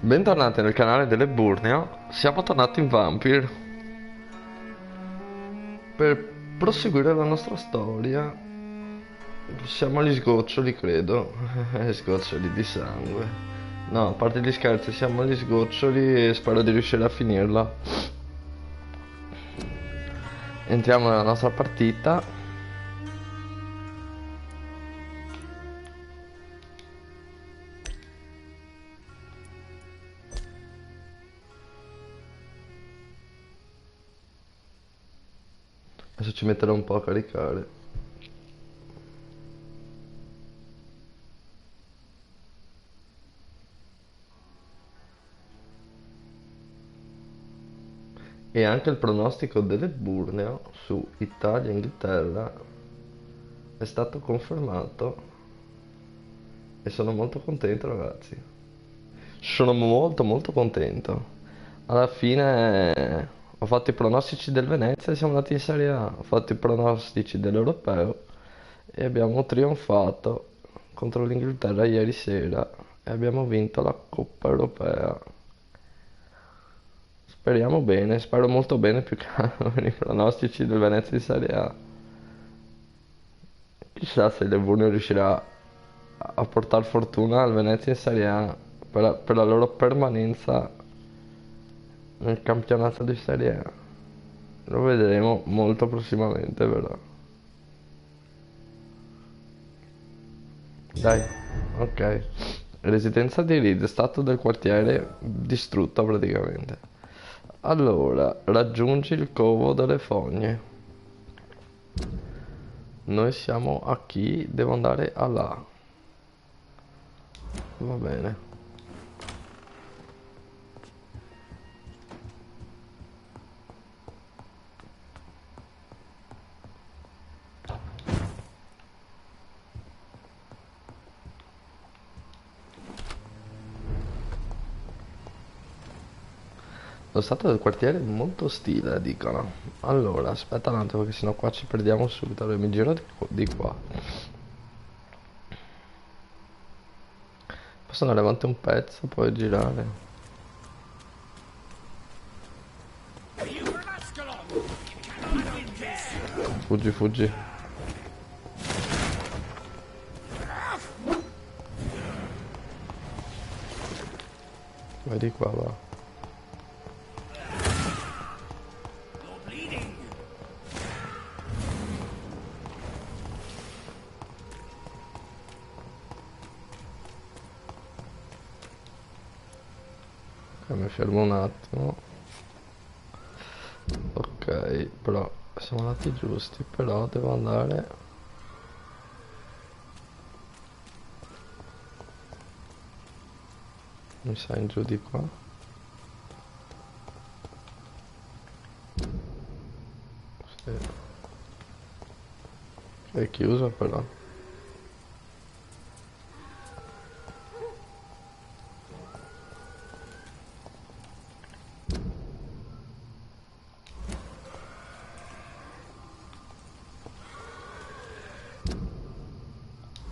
Bentornati nel canale dell'Eburneo, siamo tornati in Vampyr per proseguire la nostra storia. Siamo agli sgoccioli, credo, sgoccioli di sangue. No, a parte gli scherzi, siamo agli sgoccioli e spero di riuscire a finirla. Entriamo nella nostra partita. Adesso ci metterò un po' a caricare. E anche il pronostico dell'Eburneo su Italia e Inghilterra è stato confermato e sono molto contento, ragazzi. Sono molto contento. Alla fine ho fatto i pronostici del Venezia e siamo andati in Serie A. Ho fatto i pronostici dell'Europeo e abbiamo trionfato contro l'Inghilterra ieri sera e abbiamo vinto la Coppa Europea. Speriamo bene, spero molto bene più che altro per i pronostici del Venezia in Serie A. Chissà se l'Eburneo riuscirà a portare fortuna al Venezia in Serie A per la loro permanenza nel campionato di Serie A. Lo vedremo molto prossimamente, però. Dai, ok. Residenza di Reid, stato del quartiere distrutto praticamente. Allora, raggiungi il covo delle fogne. Noi siamo a chi? Devo andare a là. Va bene. Lo stato del quartiere è molto ostile, dicono. Allora, aspetta un attimo, perché sennò qua ci perdiamo subito. Allora, mi giro di qua. Posso andare avanti un pezzo, poi girare. Fuggi, fuggi. Vai di qua, va. Ok, mi fermo un attimo. Ok, però siamo andati giusti, però devo andare. Mi sa in giù di qua. Sì. È chiuso però.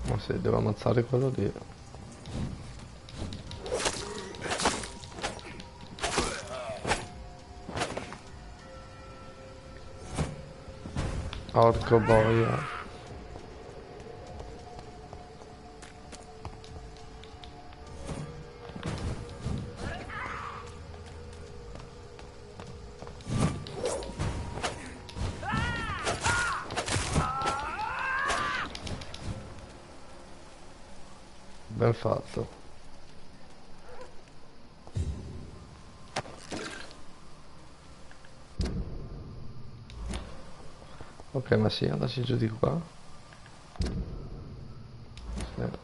Ma sì, devo ammazzare quello lì. Orco boia. Ben fatto. Ok, ma sì, andaci giù di qua. Sì.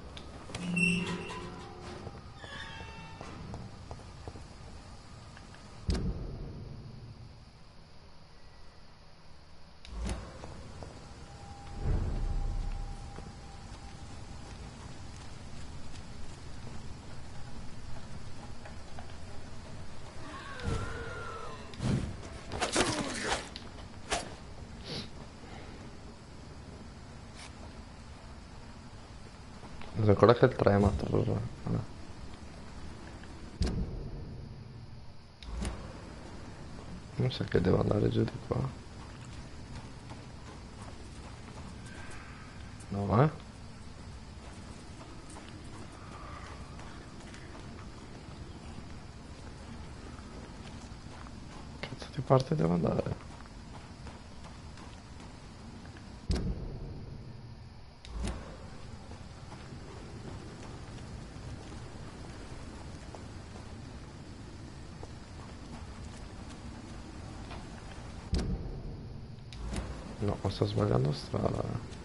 Ancora che il trema, vabbè. Mi sa che devo andare giù di qua. No, eh? Cazzo di parte devo andare? No, ma sto sbagliando strada, eh.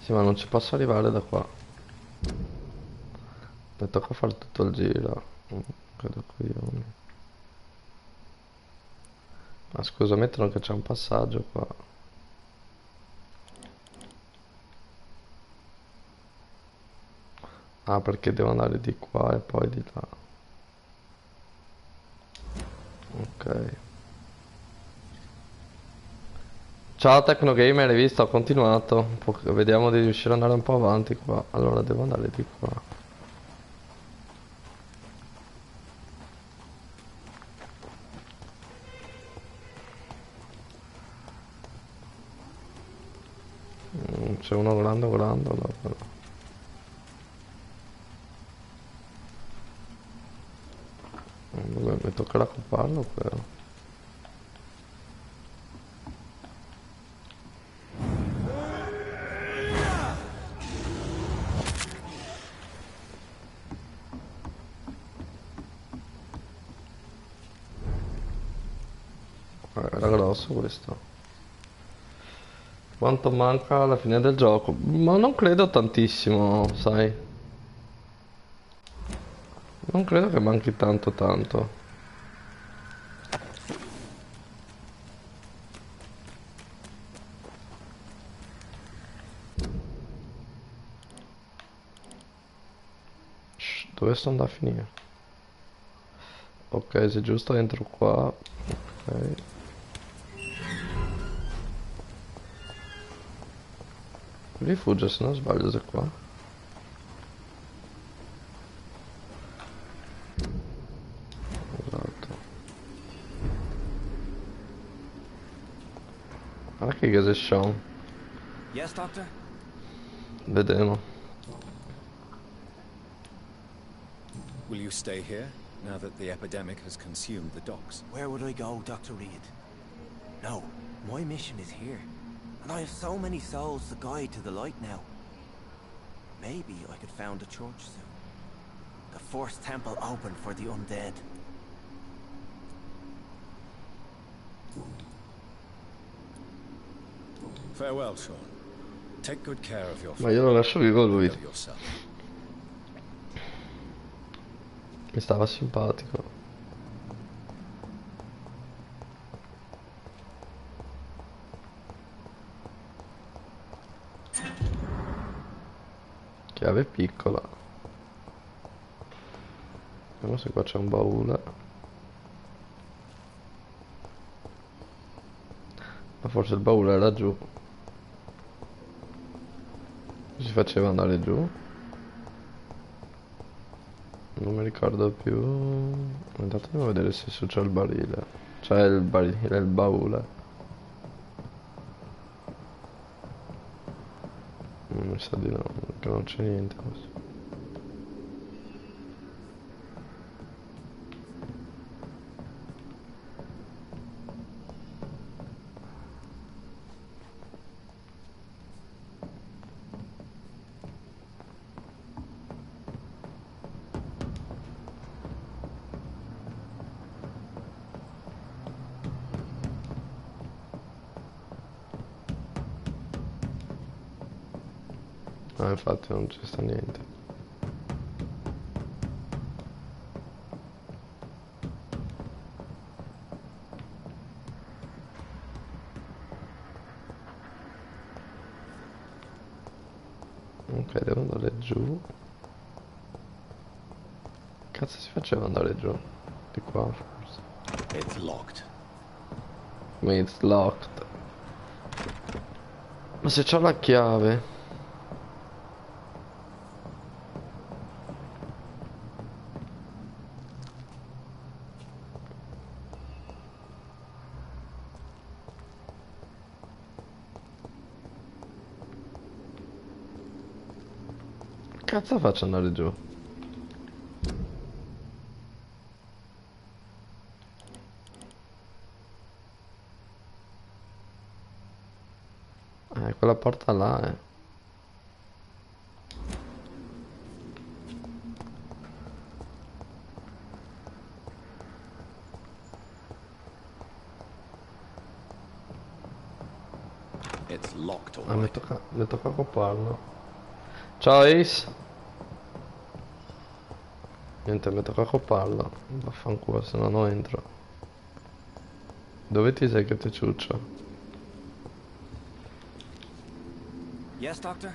Sì, ma non ci posso arrivare da qua. Mi tocca fare tutto il giro. Credo coglioni. Ma scusa, mettono che c'è un passaggio qua. Ah, perché devo andare di qua e poi di là. Ok. Ciao Tecnogamer, hai visto? Ho continuato. Vediamo di riuscire ad andare un po' avanti qua. Allora devo andare di qua. C'è uno grande là, però. Vabbè, mi toccherà coparlo però. Era grosso questo. Quanto manca alla fine del gioco? Ma non credo tantissimo, sai. Non credo che manchi tanto tanto. Shh, dove sto andando a finire? Ok, se giusto entro qua. Ok. Rifugio se non sbaglio se qua. Esatto. Guarda che gas è Sean. Yes, Doctor? Vedremo. Will you stay here, now that the epidemic has consumed the docks? Where would I go, Dr. Reid? No, my mission is here. And I have so many souls to guide to the light now. Maybe I could found a church soon. The first temple open for the undead. Farewell, Sean. Take good care of your Ma io lo lascio vivo lui. of yourself. Mi stava simpatico. Chiave piccola. Vediamo se qua c'è un baule. Ma forse il baule era giù. Si faceva andare giù. Non mi ricordo più. Intanto devo vedere se su c'è il barile. C'è il barile, il baule. Mi sa di no, perché non c'è niente. Ah, infatti non ci sta niente. Ok, devo andare giù. Cazzo si faceva andare giù? Di qua forse. It's locked. It's locked. Ma se c'ho la chiave. Cazzo faccio andare giù? Quella porta là, eh. It's locked, all Mi right. tocca copparlo. Ciao Ace. Niente, mi tocca copparlo. Vaffanculo, se no non entro. Dove ti sei che ti ciuccio? Yes, Doctor?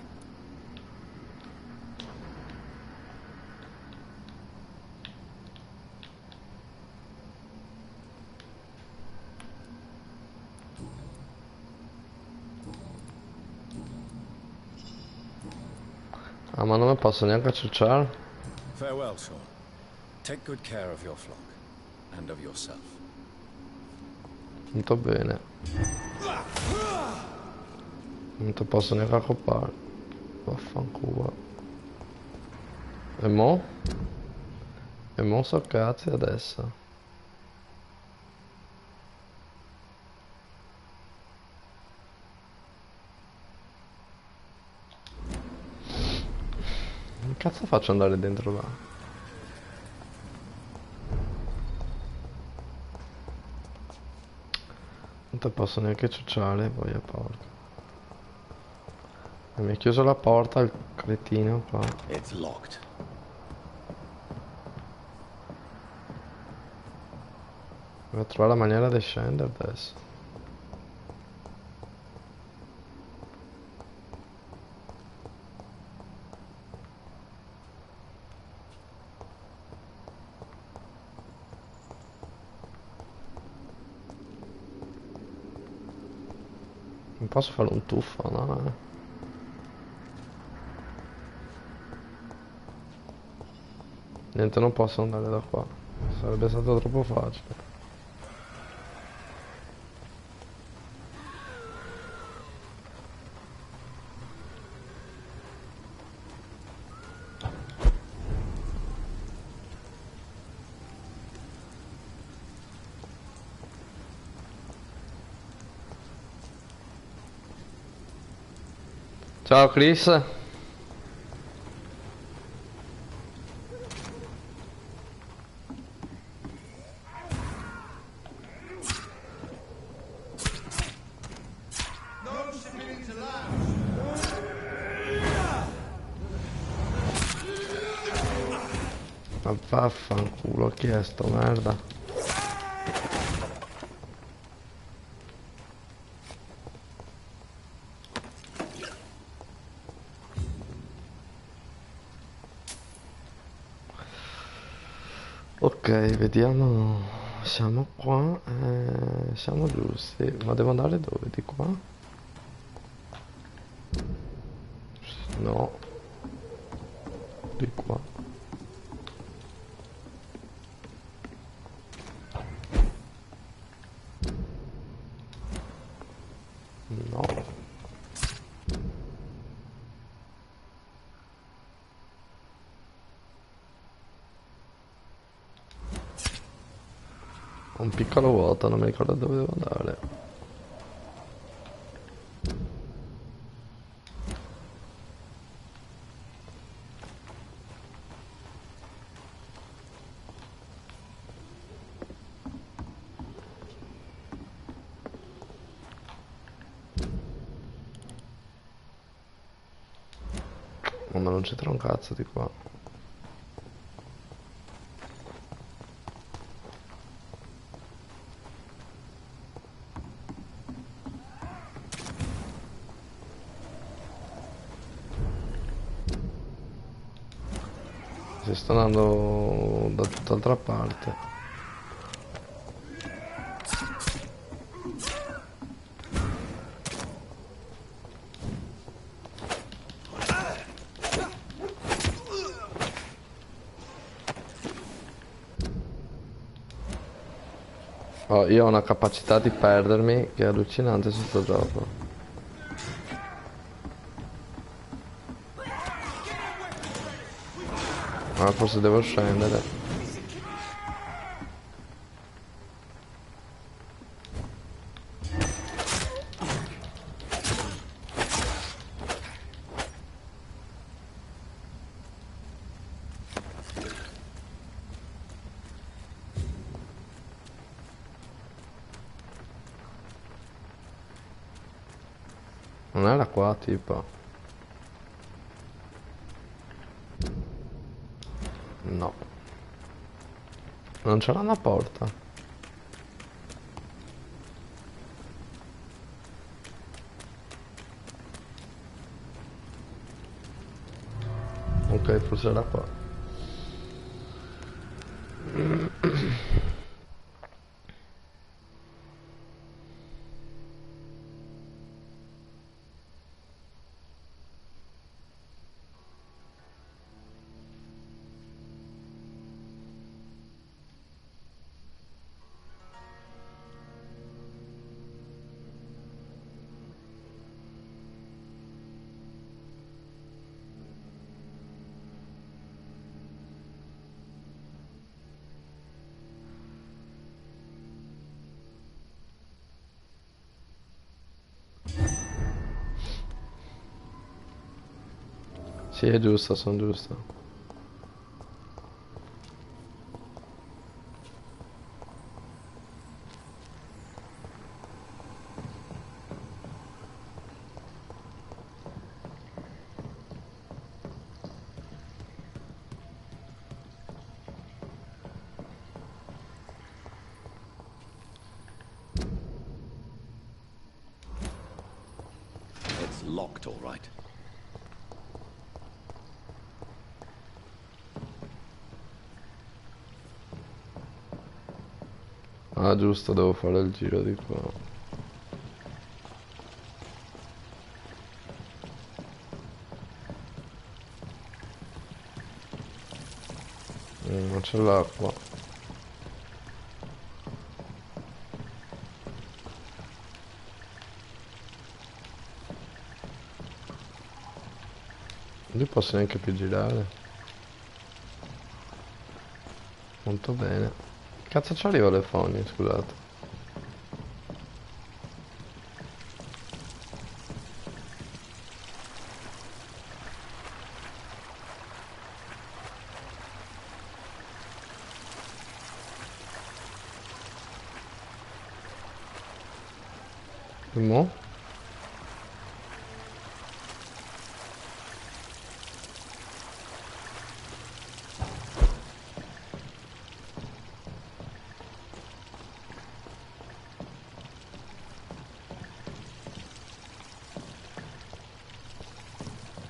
Ah, ma non mi posso neanche ciucciare? Farewell, son. Take good care of your flock and of yourself. Molto bene. Non ti posso neanche accoppare. Vaffanculo. E mo? E mo so cazzi adesso. Che cazzo faccio andare dentro là? Non ti posso neanche ciucciare, poi è porca. E mi ha chiuso la porta il cretino qua. It's locked. Devo trovare la maniera di scendere adesso. Non posso fare un tuffo, no? Niente, non posso andare da qua. Sarebbe stato troppo facile. Ciao Chris. Ma vaffanculo, chi è sto merda? Ok, vediamo. Siamo qua. Siamo giusti. Ma devo andare dove? Di qua? No. Di qua. No. Ho un piccolo vuoto, non mi ricordo dove devo andare. Oh, ma non c'entra un cazzo di qua. Si sta andando da tutt'altra parte. Oh, io ho una capacità di perdermi che è allucinante su sto gioco. Ma forse devo scendere. Non era qua, tipo. No. Non c'era una porta. Ok, forse era qua. Sì, è giusto, sono giusto. It's locked, all right. Ah, giusto, devo fare il giro di qua. Non c'è l'acqua. Non posso neanche più girare. Molto bene. Cazzo ci arriva le foglie, scusate. E mo?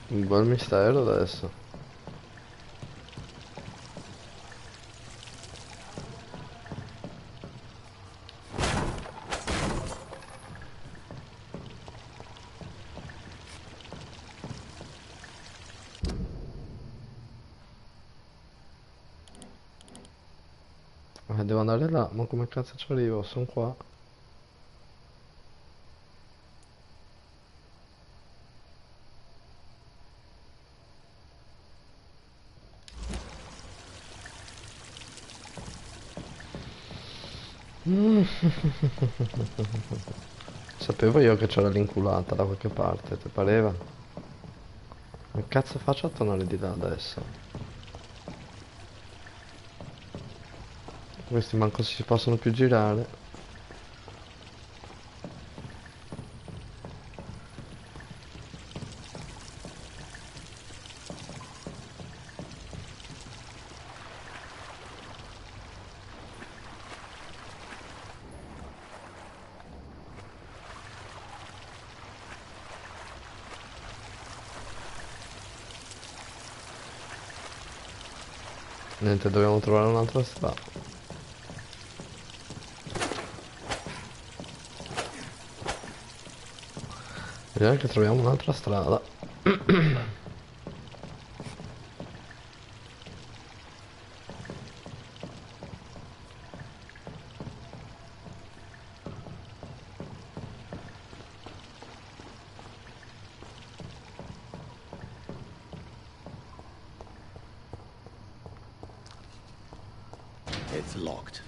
Un bel mistero adesso. Devo andare là, ma come cazzo ci arrivo? Sono qua. Sapevo io che c'era l'inculata da qualche parte, ti pareva? Che cazzo faccio a tornare di là adesso? Questi manco si possono più girare. Niente, dobbiamo trovare un'altra strada. Bisogna che troviamo un'altra strada. It's locked.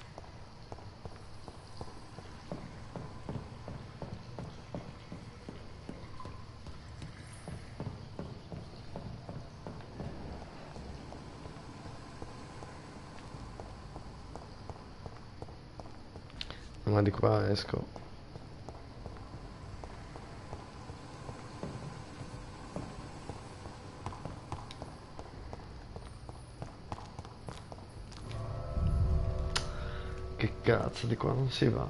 Ma di qua esco. Che cazzo, di qua non si va.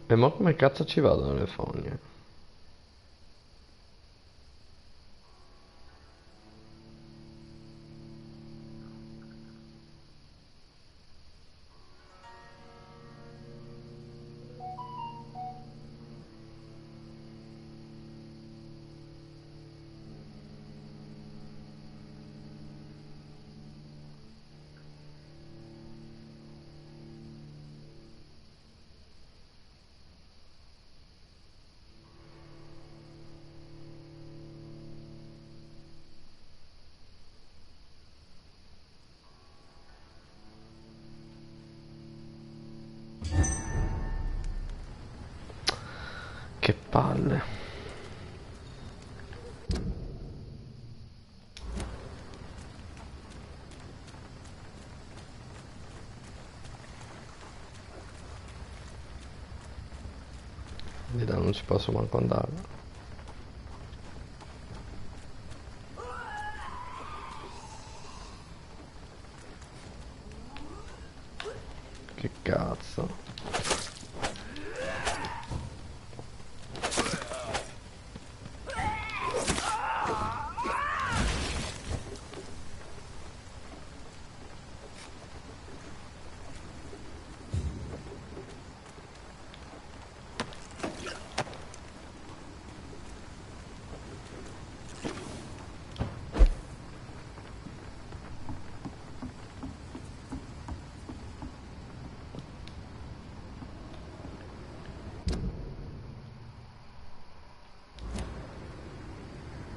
E mo come cazzo ci vado nelle fogne? Che palle. Di là non ci posso manco andare. Che cazzo.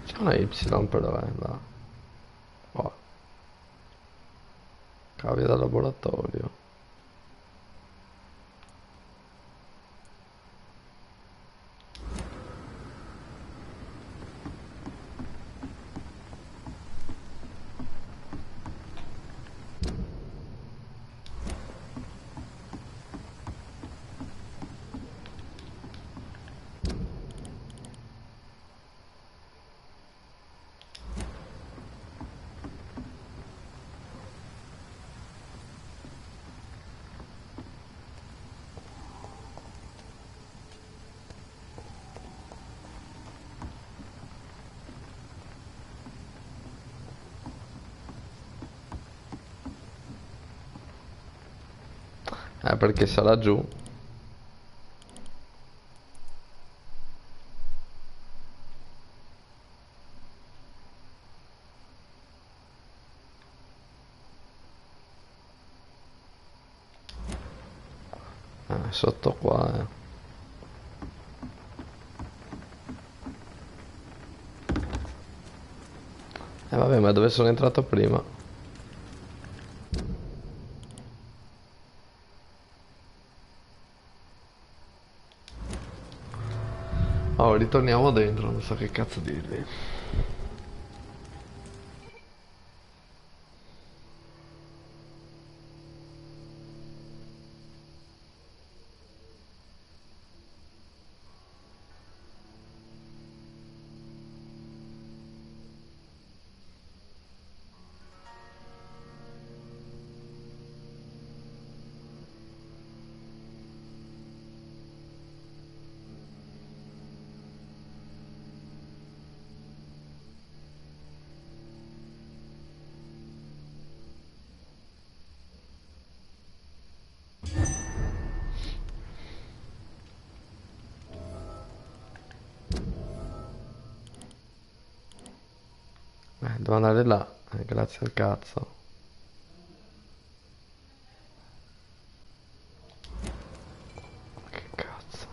C'è una Y per dove va? Oh, cavia da laboratorio. Perché sarà giù. Sotto qua, vabbè, ma dove sono entrato prima? Oh, ritorniamo dentro, non so che cazzo dirvi. Devo andare là, grazie al cazzo. Che cazzo.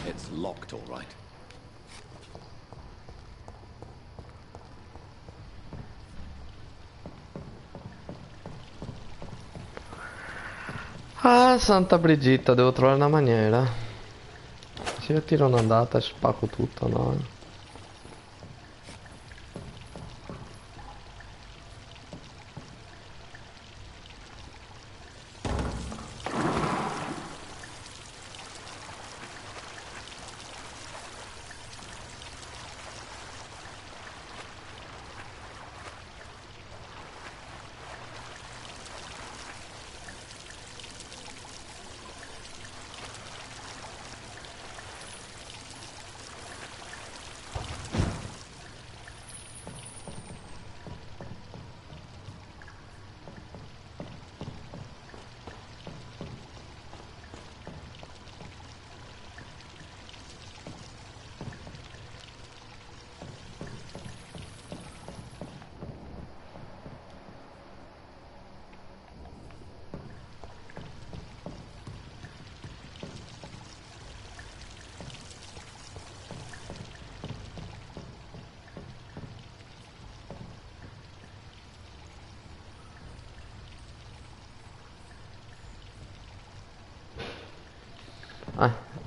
It's locked, all right. Ah, Santa Brigitta, devo trovare una maniera. Se io tiro un'andata e spacco tutto, no?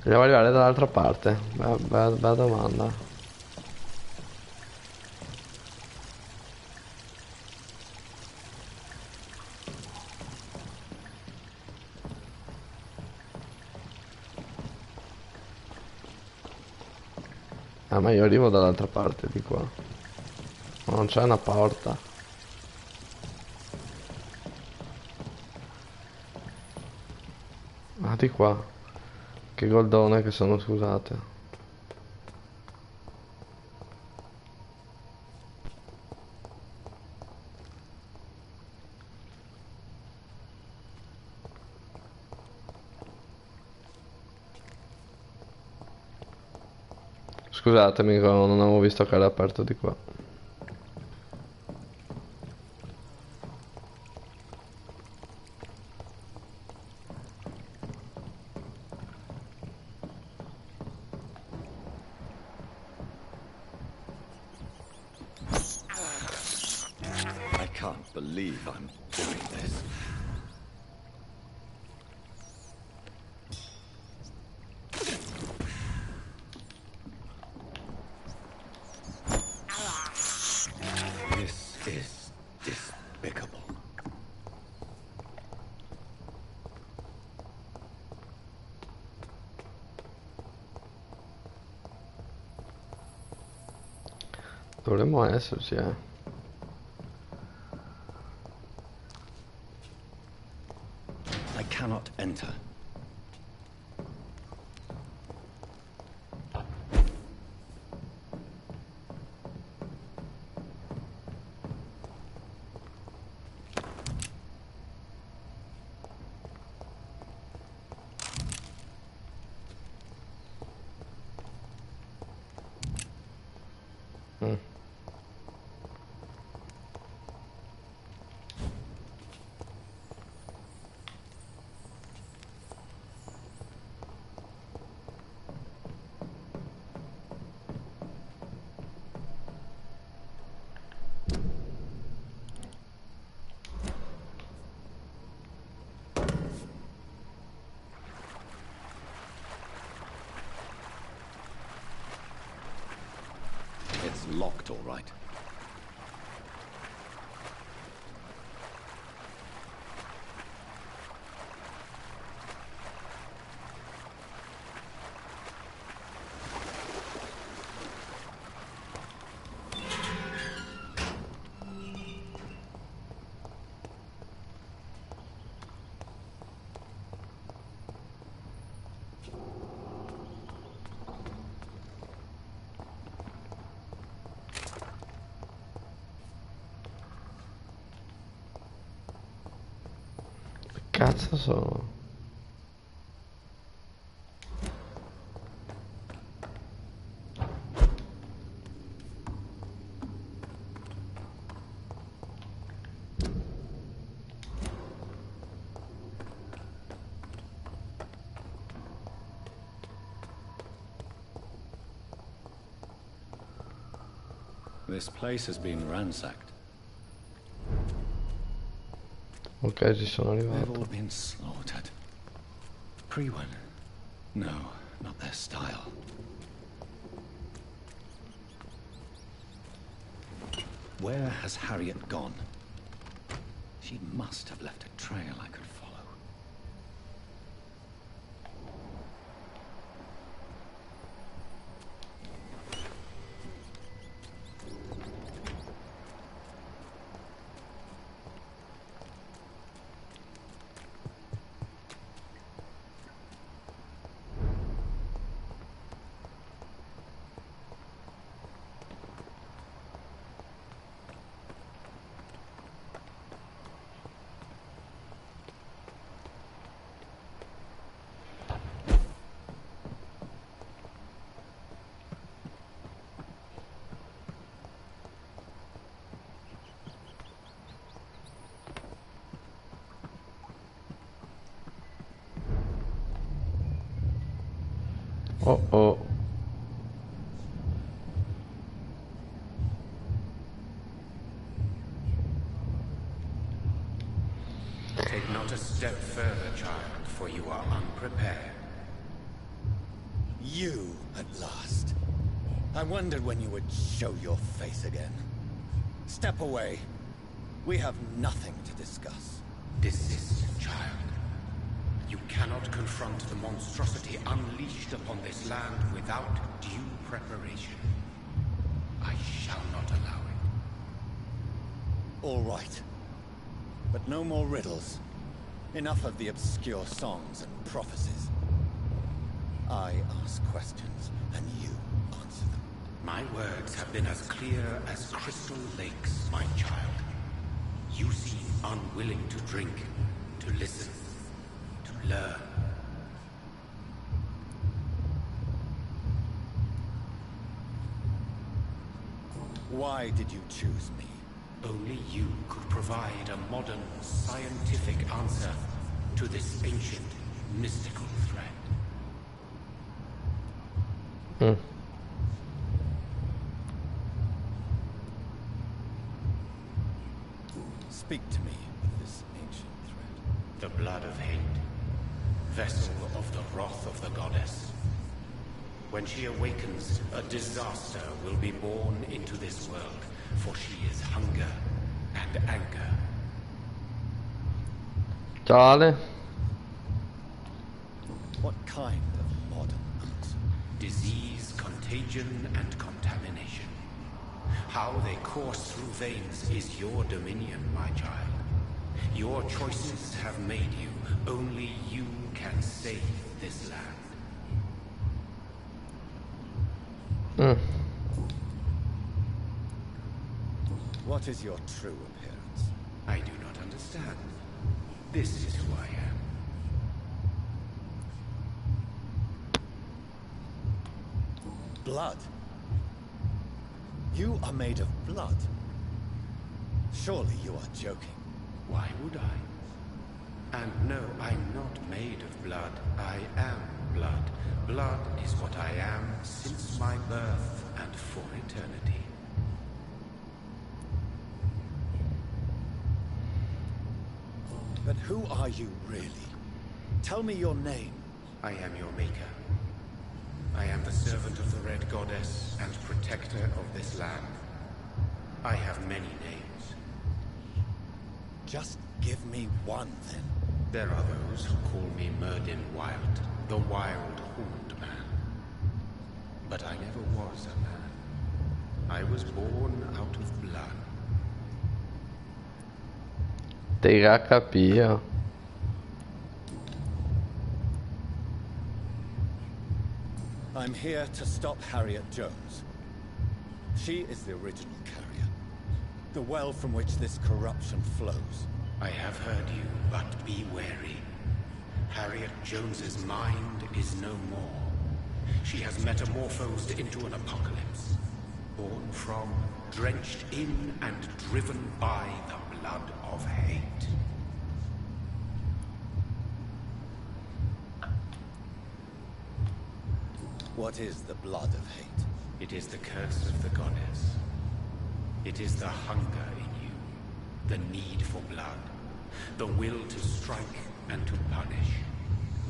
Devo arrivare dall'altra parte. Bella domanda. Ah, ma io arrivo dall'altra parte di qua. Ma non c'è una porta. Ah, di qua. Che goldone che sono, scusate. Scusatemi, non avevo visto che era aperto di qua. I can't believe I'm doing this. This is despicable. Dovremmo esserci, I cannot enter. Mm. locked all right. Cazzo sono? This place has been ransacked. Ok, ci sono They've all arrivato. been slaughtered. Pre-one? No, not their style. Where has Harriet gone? She must have left a trail I could follow. Oh oh. Take not a step further, child, for you are unprepared. You, at last. I wondered when you would show your face again. Step away. We have nothing to discuss. Desist, child. You cannot confront the monstrosity unleashed upon this land without due preparation. I shall not allow it. All right. But no more riddles. Enough of the obscure songs and prophecies. I ask questions, and you answer them. My words have been as clear as crystal lakes, my child. You seem unwilling to drink, to listen, to learn. Why did you choose me? Only you could provide a modern, scientific answer to this ancient, mystical threat. Speak to me of this ancient threat. The blood of hate, vessel of the wrath of the goddess. When she awakens, a disaster will be born into this world, for she is hunger and anger. Ciao Ale. What kind of modern answer? Disease, contagion, and contamination. How they course through veins is your dominion, my child. Your choices have made you. Only you can save this land. What is your true appearance? I do not understand. This is who I am. Blood? You are made of blood. Surely you are joking. Why would I? And no, I'm not made of blood. I am blood. Blood is what I am since my birth and for eternity. But who are you really? Tell me your name. I am your maker. I am the servant of the Red Goddess and protector of this land. I have many names. Just give me one, then. There are those who call me Merdin Wild, the Wild Horned Man. But I never was a man. I was born out of blood. Terapia. I'm here to stop Harriet Jones. She is the original carrier. The well from which this corruption flows. I have heard you, but be wary. Harriet Jones's mind is no more. She has metamorphosed into an apocalypse. Born from, drenched in, and driven by the blood of hate. What is the blood of hate? It is the curse of the goddess. It is the hunger in you, the need for blood, the will to strike and to punish,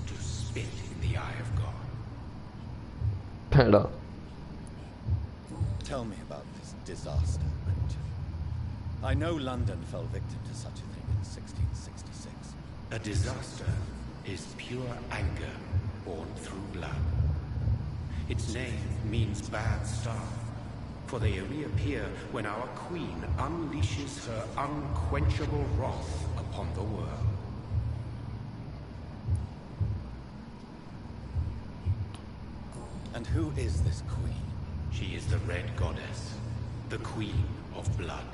to spit in the eye of God. Però. Tell me about this disaster, Reid. I know London fell victim to such a thing in 1666. A disaster is pure anger born through blood. Its name means bad star, for they reappear when our queen unleashes her unquenchable wrath upon the world. And who is this queen? She is the Red Goddess, the Queen of Blood.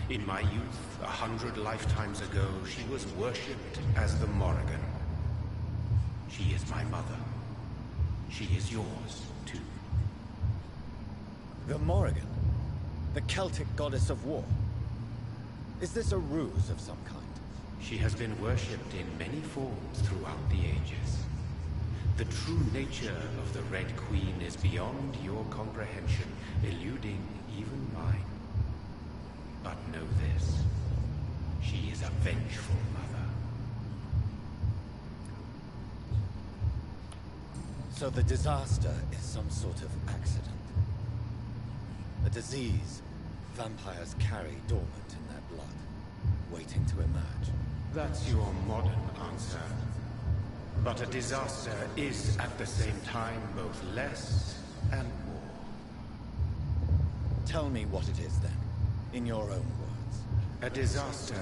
In my youth, 100 lifetimes ago, she was worshipped as the Morrigan. She is my mother. She is yours, too. The Morrigan? The Celtic goddess of war? Is this a ruse of some kind? She has been worshipped in many forms throughout the ages. The true nature of the Red Queen is beyond your comprehension, eluding even mine. But know this, she is a vengeful mother. So the disaster is some sort of accident. A disease vampires carry dormant in their blood, waiting to emerge. That's your modern answer. But a disaster is at the same time both less and more. Tell me what it is then, in your own words. A disaster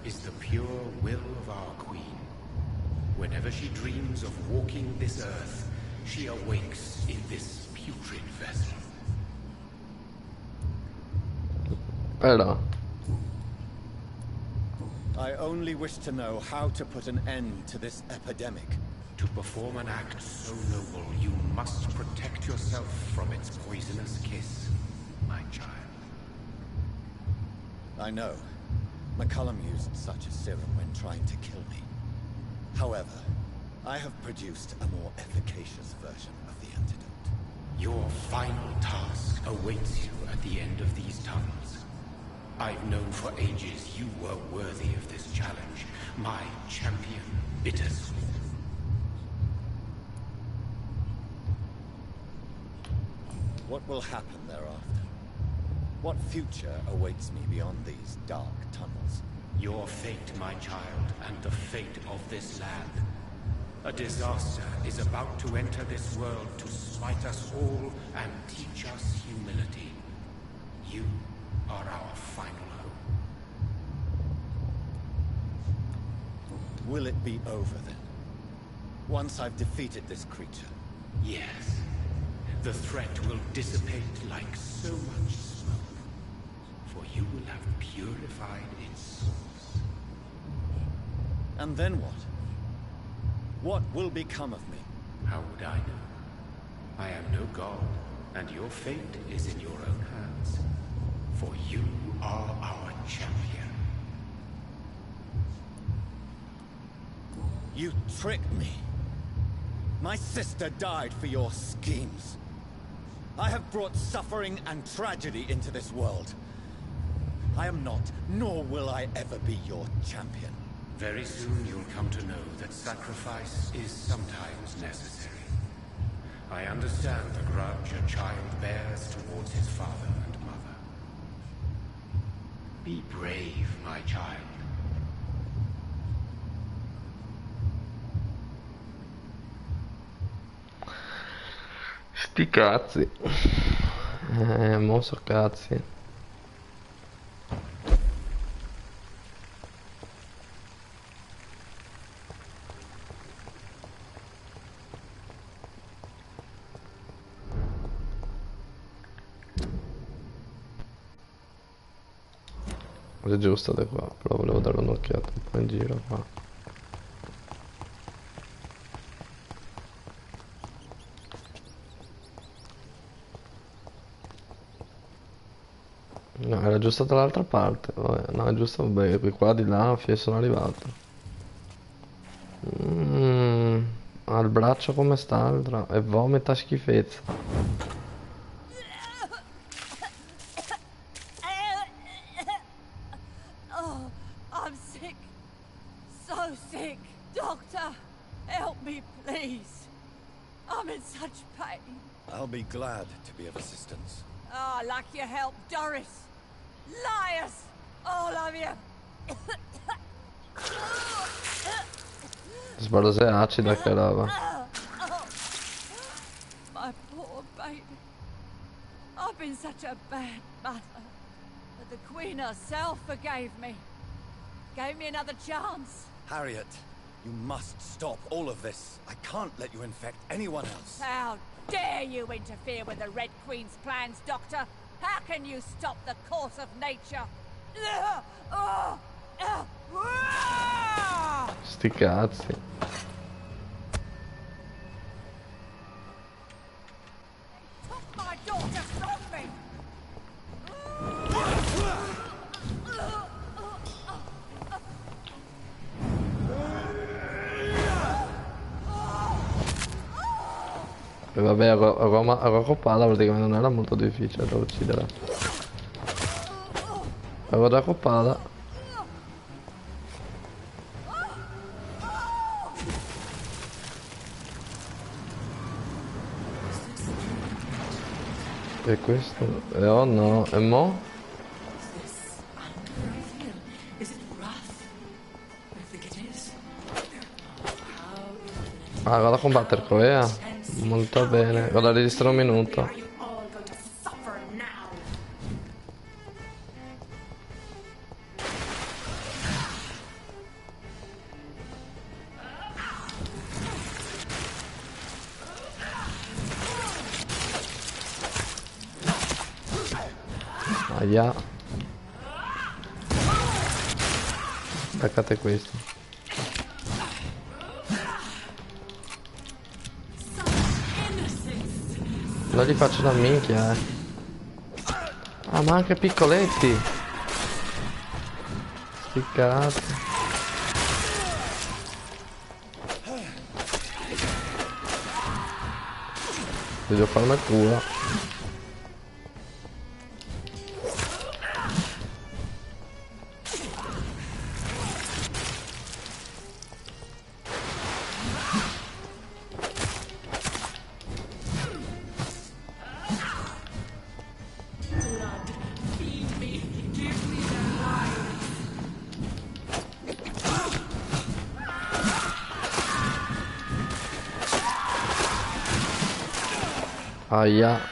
is the pure will of our queen. Whenever she dreams of walking this earth, she awakes in this putrid vessel. Però. I only wish to know how to put an end to this epidemic. To perform an act so noble, you must protect yourself from its poisonous kiss, my child. I know. McCullum used such a serum when trying to kill me. However, I have produced a more efficacious version of the antidote. Your final task awaits you at the end of these tunnels. I've known for ages you were worthy of this challenge, my champion, Bittersweet. What will happen thereafter? What future awaits me beyond these dark tunnels? Your fate, my child, and the fate of this land. A disaster is about to enter this world to smite us all and teach us humility. You are our final hope. Will it be over then? Once I've defeated this creature? Yes. The threat will dissipate like so much smoke, for you will have purified its source. And then what? What will become of me? How would I know? I am no god, and your fate is in your own hands. For you are our champion. You tricked me. My sister died for your schemes. I have brought suffering and tragedy into this world. I am not, nor will I ever be your champion. Very soon you'll come to know that sacrifice is sometimes necessary. I understand the grudge a child bears towards his father and mother. Be brave, my child. Sti cazzi. Mo so cazzi. È giusto da qua, però volevo dare un'occhiata un po' in giro qua. No, era giusto dall'altra parte. Vabbè, no, è giusto, vabbè, qui qua di là sono arrivato. Al braccio come sta? E vomita schifezza. Oh, I'm sick. So sick. Doctor, help me, please. I'm in such pain. I'll be glad to be of assistance. Oh, like your help, Doris. Liars! All of you! Spero sia acida che roba. My poor baby. I've been such a bad mother. But the Queen herself forgave me. Gave me another chance. Harriet, you must stop all of this. I can't let you infect anyone else. How dare you interfere with the Red Queen's plans, Doctor? How can you stop the course of nature? Sti cazzi. Took my daughter from me. E vabbè, ero accoppada, praticamente non era molto difficile da uccidere. Ero da accoppada. E questo? Oh no, e mo? Ah, vado a combattere Corea. Molto bene, vado a registrare un minuto. Aia. Attaccate questo. Non gli faccio una minchia, Ah, ma anche piccoletti. Sti cazzi. Devo fare una cura. Aia.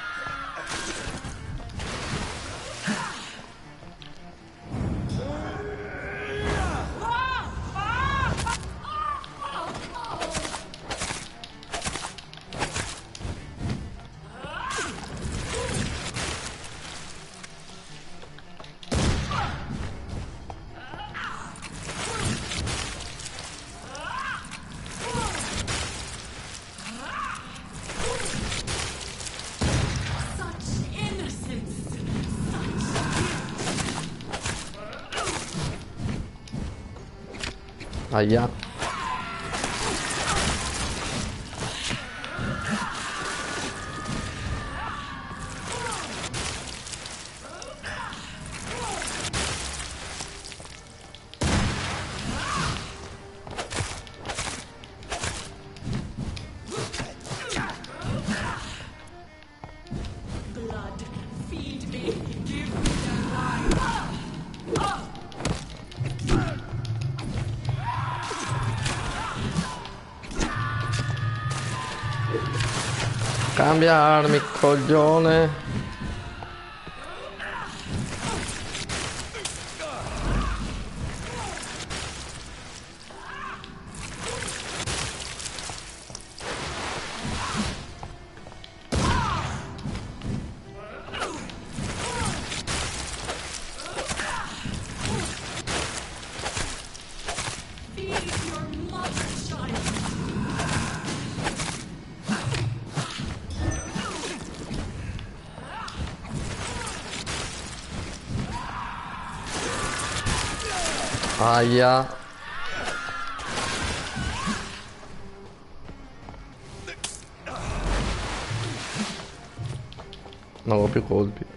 Aia. Cambia armi, coglione. Aia. Non ho più colpi.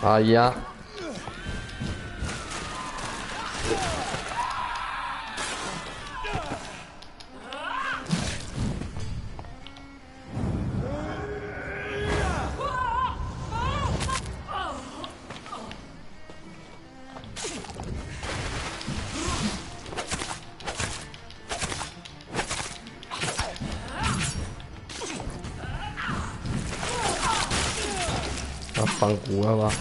Aia. Vaffanculo, va.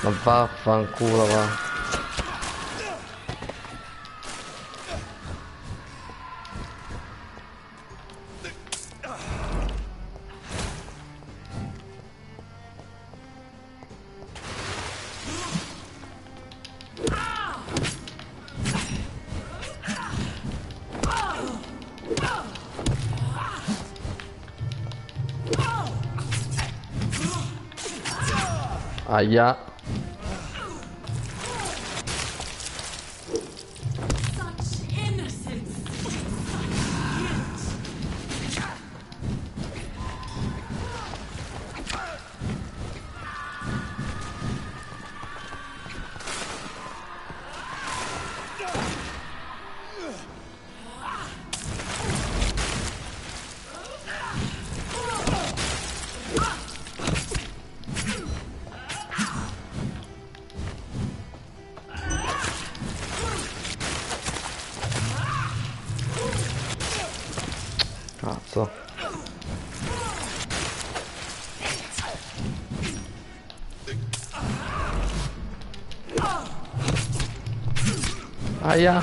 Ma vaffanculo, va. Aia. Cazzo. Aia.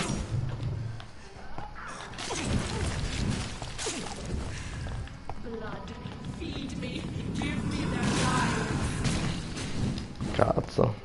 Cazzo.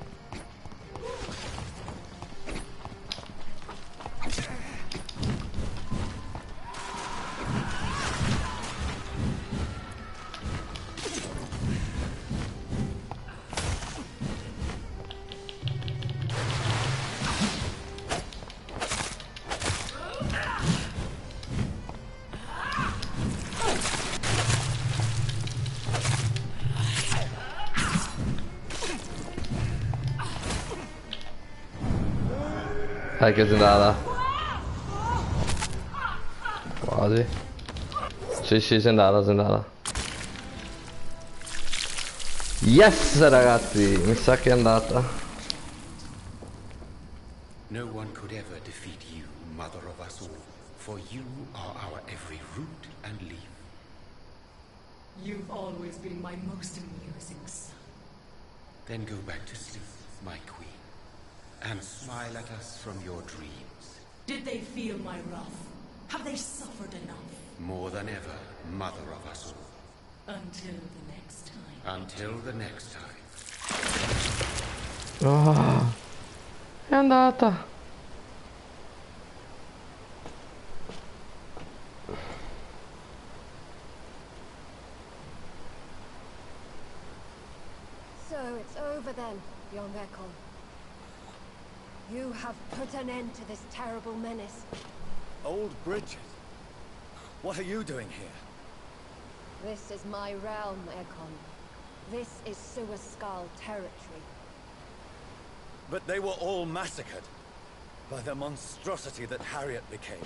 Che si è andata. Quasi. Sì, si è andata, si è andata. Yes, ragazzi, mi sa che è andata. No one could ever defeat you, mother of us all, for you are our every root and leaf. You've always been my most amusing son. Then go back to sleep, my queen, and smile at us from your dreams. Did they feel my wrath? Have they suffered enough? More than ever, mother of us all. Until the next time. Until the next time. Oh, è andata. So it's over then. young Ekon. You have put an end to this terrible menace. Old Bridget? What are you doing here? This is my realm, Ekon. This is Succhiasangue territory. But they were all massacred by the monstrosity that Harriet became.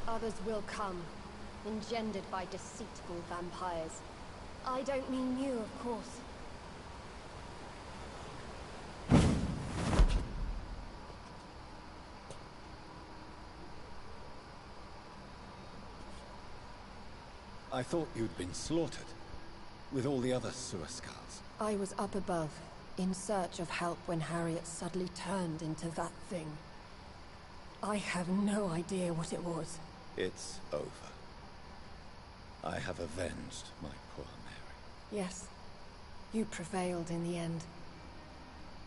Others will come, engendered by deceitful vampires. I don't mean you, of course. I thought you'd been slaughtered, with all the other Succhiasangues. I was up above, in search of help when Harriet suddenly turned into that thing. I have no idea what it was. It's over. I have avenged my poor Mary. Yes, you prevailed in the end.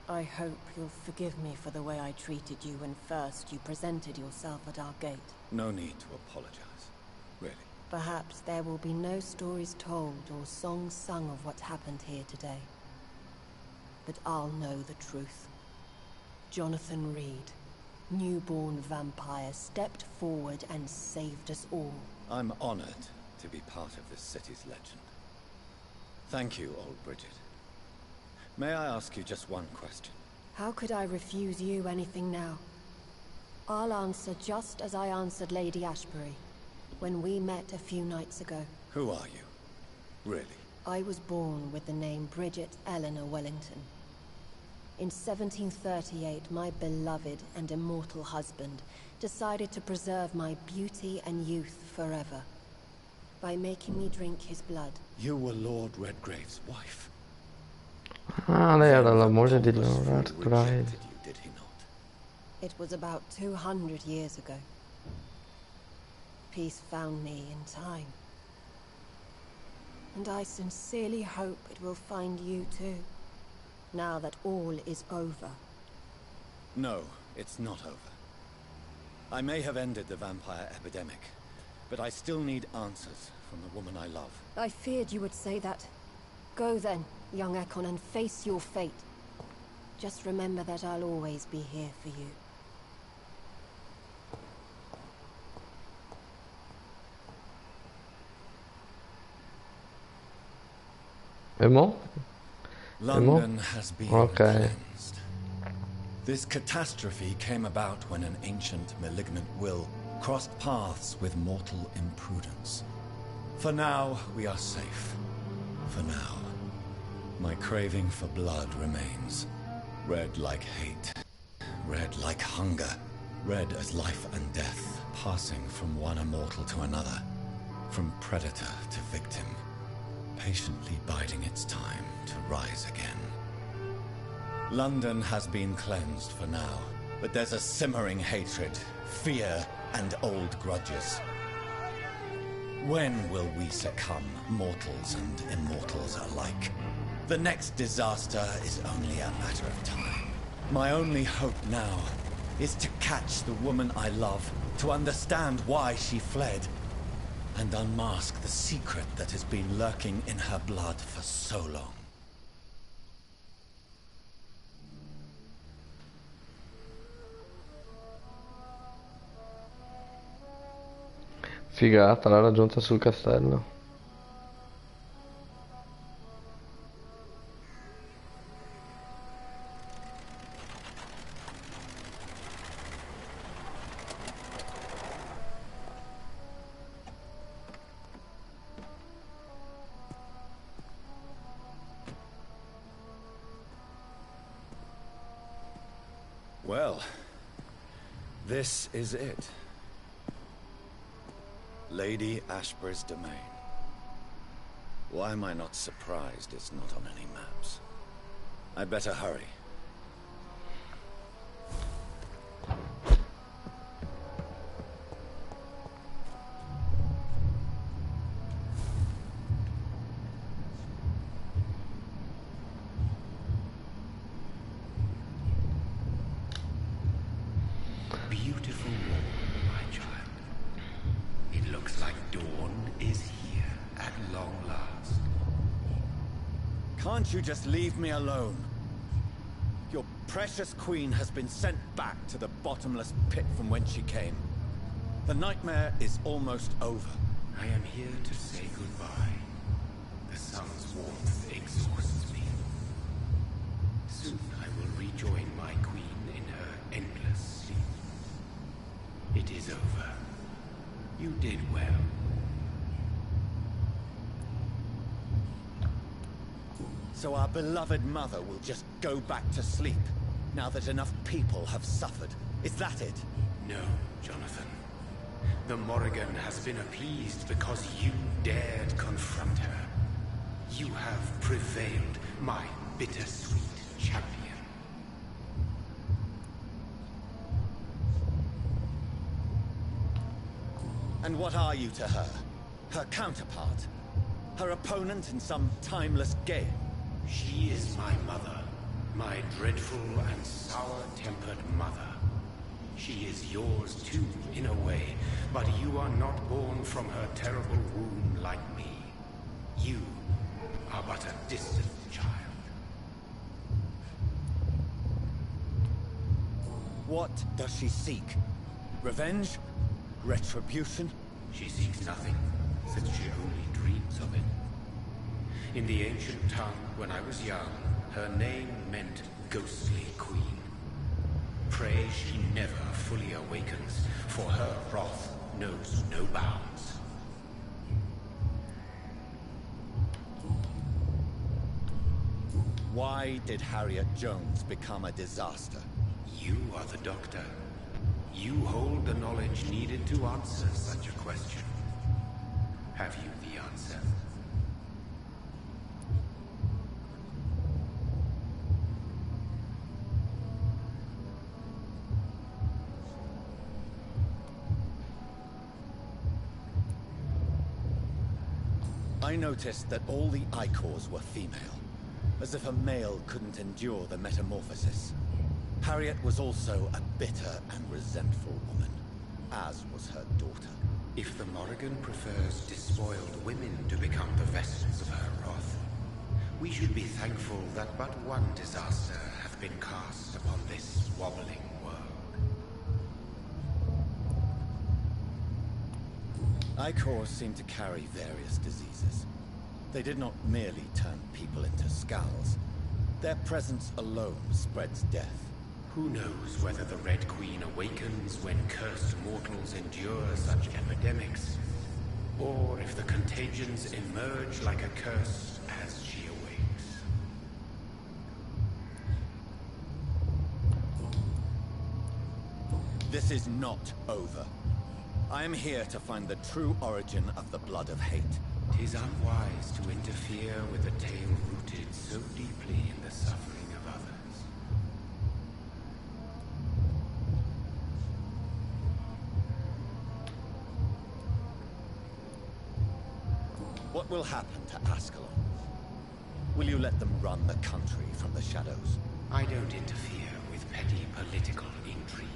I hope you'll forgive me for the way I treated you when first you presented yourself at our gate. No need to apologize, really. Perhaps there will be no stories told or songs sung of what happened here today. But I'll know the truth. Jonathan Reid, newborn vampire, stepped forward and saved us all. I'm honored to be part of this city's legend. Thank you, old Bridget. May I ask you just one question? How could I refuse you anything now? I'll answer just as I answered Lady Ashbury when we met a few nights ago. Who are you? Really? I was born with the name Bridget Eleanor Wellington. In 1738, my beloved and immortal husband decided to preserve my beauty and youth forever by making me drink his blood. You were Lord Redgrave's wife. Ah, lei era la moglie di Lord Redgrave. Did he not? It was about 200 years ago. Peace found me in time. And I sincerely hope it will find you too, now that all is over. No, it's not over. I may have ended the vampire epidemic, but I still need answers from the woman I love. I feared you would say that. Go then, young Ekon, and face your fate. Just remember that I'll always be here for you. Emo? London has been Okay. cleansed. This catastrophe came about when an ancient malignant will crossed paths with mortal imprudence. For now, we are safe. For now. My craving for blood remains. Red like hate. Red like hunger. Red as life and death, passing from one immortal to another. From predator to victim. Patiently biding its time to rise again. London has been cleansed for now, but there's a simmering hatred, fear, and old grudges. When will we succumb, mortals and immortals alike? The next disaster is only a matter of time. My only hope now is to catch the woman I love, to understand why she fled, and unmask the secret that has been lurking in her blood for so long. Figata, l'ha raggiunta sul castello. Well, this is it. Lady Ashbury's domain. Why am I not surprised it's not on any maps? I'd better hurry. Beautiful morn, my child. It looks like dawn is here at long last. Can't you just leave me alone? Your precious queen has been sent back to the bottomless pit from whence she came. The nightmare is almost over. I am here to say goodbye. The sun's warmth exhausts me. Soon I will rejoin my queen in her endless sleep. It is over. You did well. So our beloved mother will just go back to sleep, now that enough people have suffered. Is that it? No, Jonathan. The Morrigan has been appeased because you dared confront her. You have prevailed, my bittersweet champion. And what are you to her? Her counterpart? Her opponent in some timeless game? She is my mother, my dreadful and sour-tempered mother. She is yours too, in a way, but you are not born from her terrible womb like me. You are but a distant child. What does she seek? Revenge? Retribution? She seeks nothing, since she only dreams of it. In the ancient tongue, when I was young, her name meant ghostly queen. Pray she never fully awakens, for her wrath knows no bounds. Why did Harriet Jones become a disaster? You are the doctor. You hold the knowledge needed to answer such a question. Have you the answer? I noticed that all the Icors were female, as if a male couldn't endure the metamorphosis. Harriet was also a bitter and resentful woman, as was her daughter. If the Morrigan prefers despoiled women to become the vessels of her wrath, we should be thankful that but one disaster hath been cast upon this wobbling world. Icors seem to carry various diseases. They did not merely turn people into skulls. Their presence alone spreads death. Who knows whether the Red Queen awakens when cursed mortals endure such epidemics, or if the contagions emerge like a curse as she awakes. This is not over. I am here to find the true origin of the blood of hate. 'Tis unwise to interfere with a tale rooted so deeply in the suffering of others. What will happen to Ascalon? Will you let them run the country from the shadows? I don't interfere with petty political intrigues.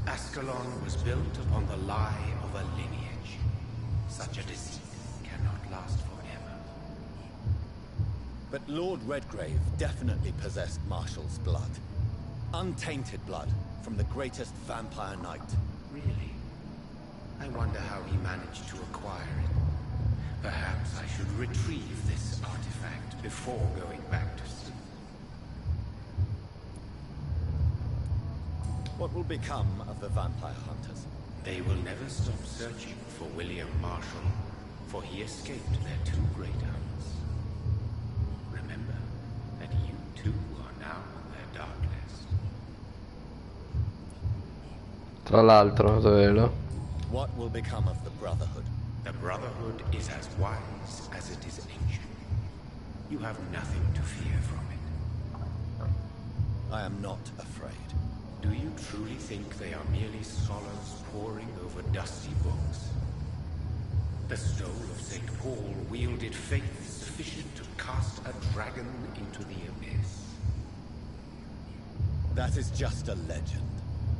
Ascalon was built upon the lie of a lineage. Such a deceit cannot last forever. But Lord Redgrave definitely possessed Marshall's blood. Untainted blood from the greatest vampire knight. Really? I wonder how he managed to acquire it. Perhaps I should retrieve this artifact before going back to sleep. What will become of the vampire hunters? They will never stop searching for William Marshall, for he escaped their two great hunts. Remember that you too are now on their dark list. Tra l'altro, vero? What will become of the Brotherhood? The Brotherhood is as wise as it is ancient. You have nothing to fear from it. I am not afraid. Do you truly think they are merely scholars poring over dusty books? The stole of St. Paul wielded faith sufficient to cast a dragon into the abyss. That is just a legend.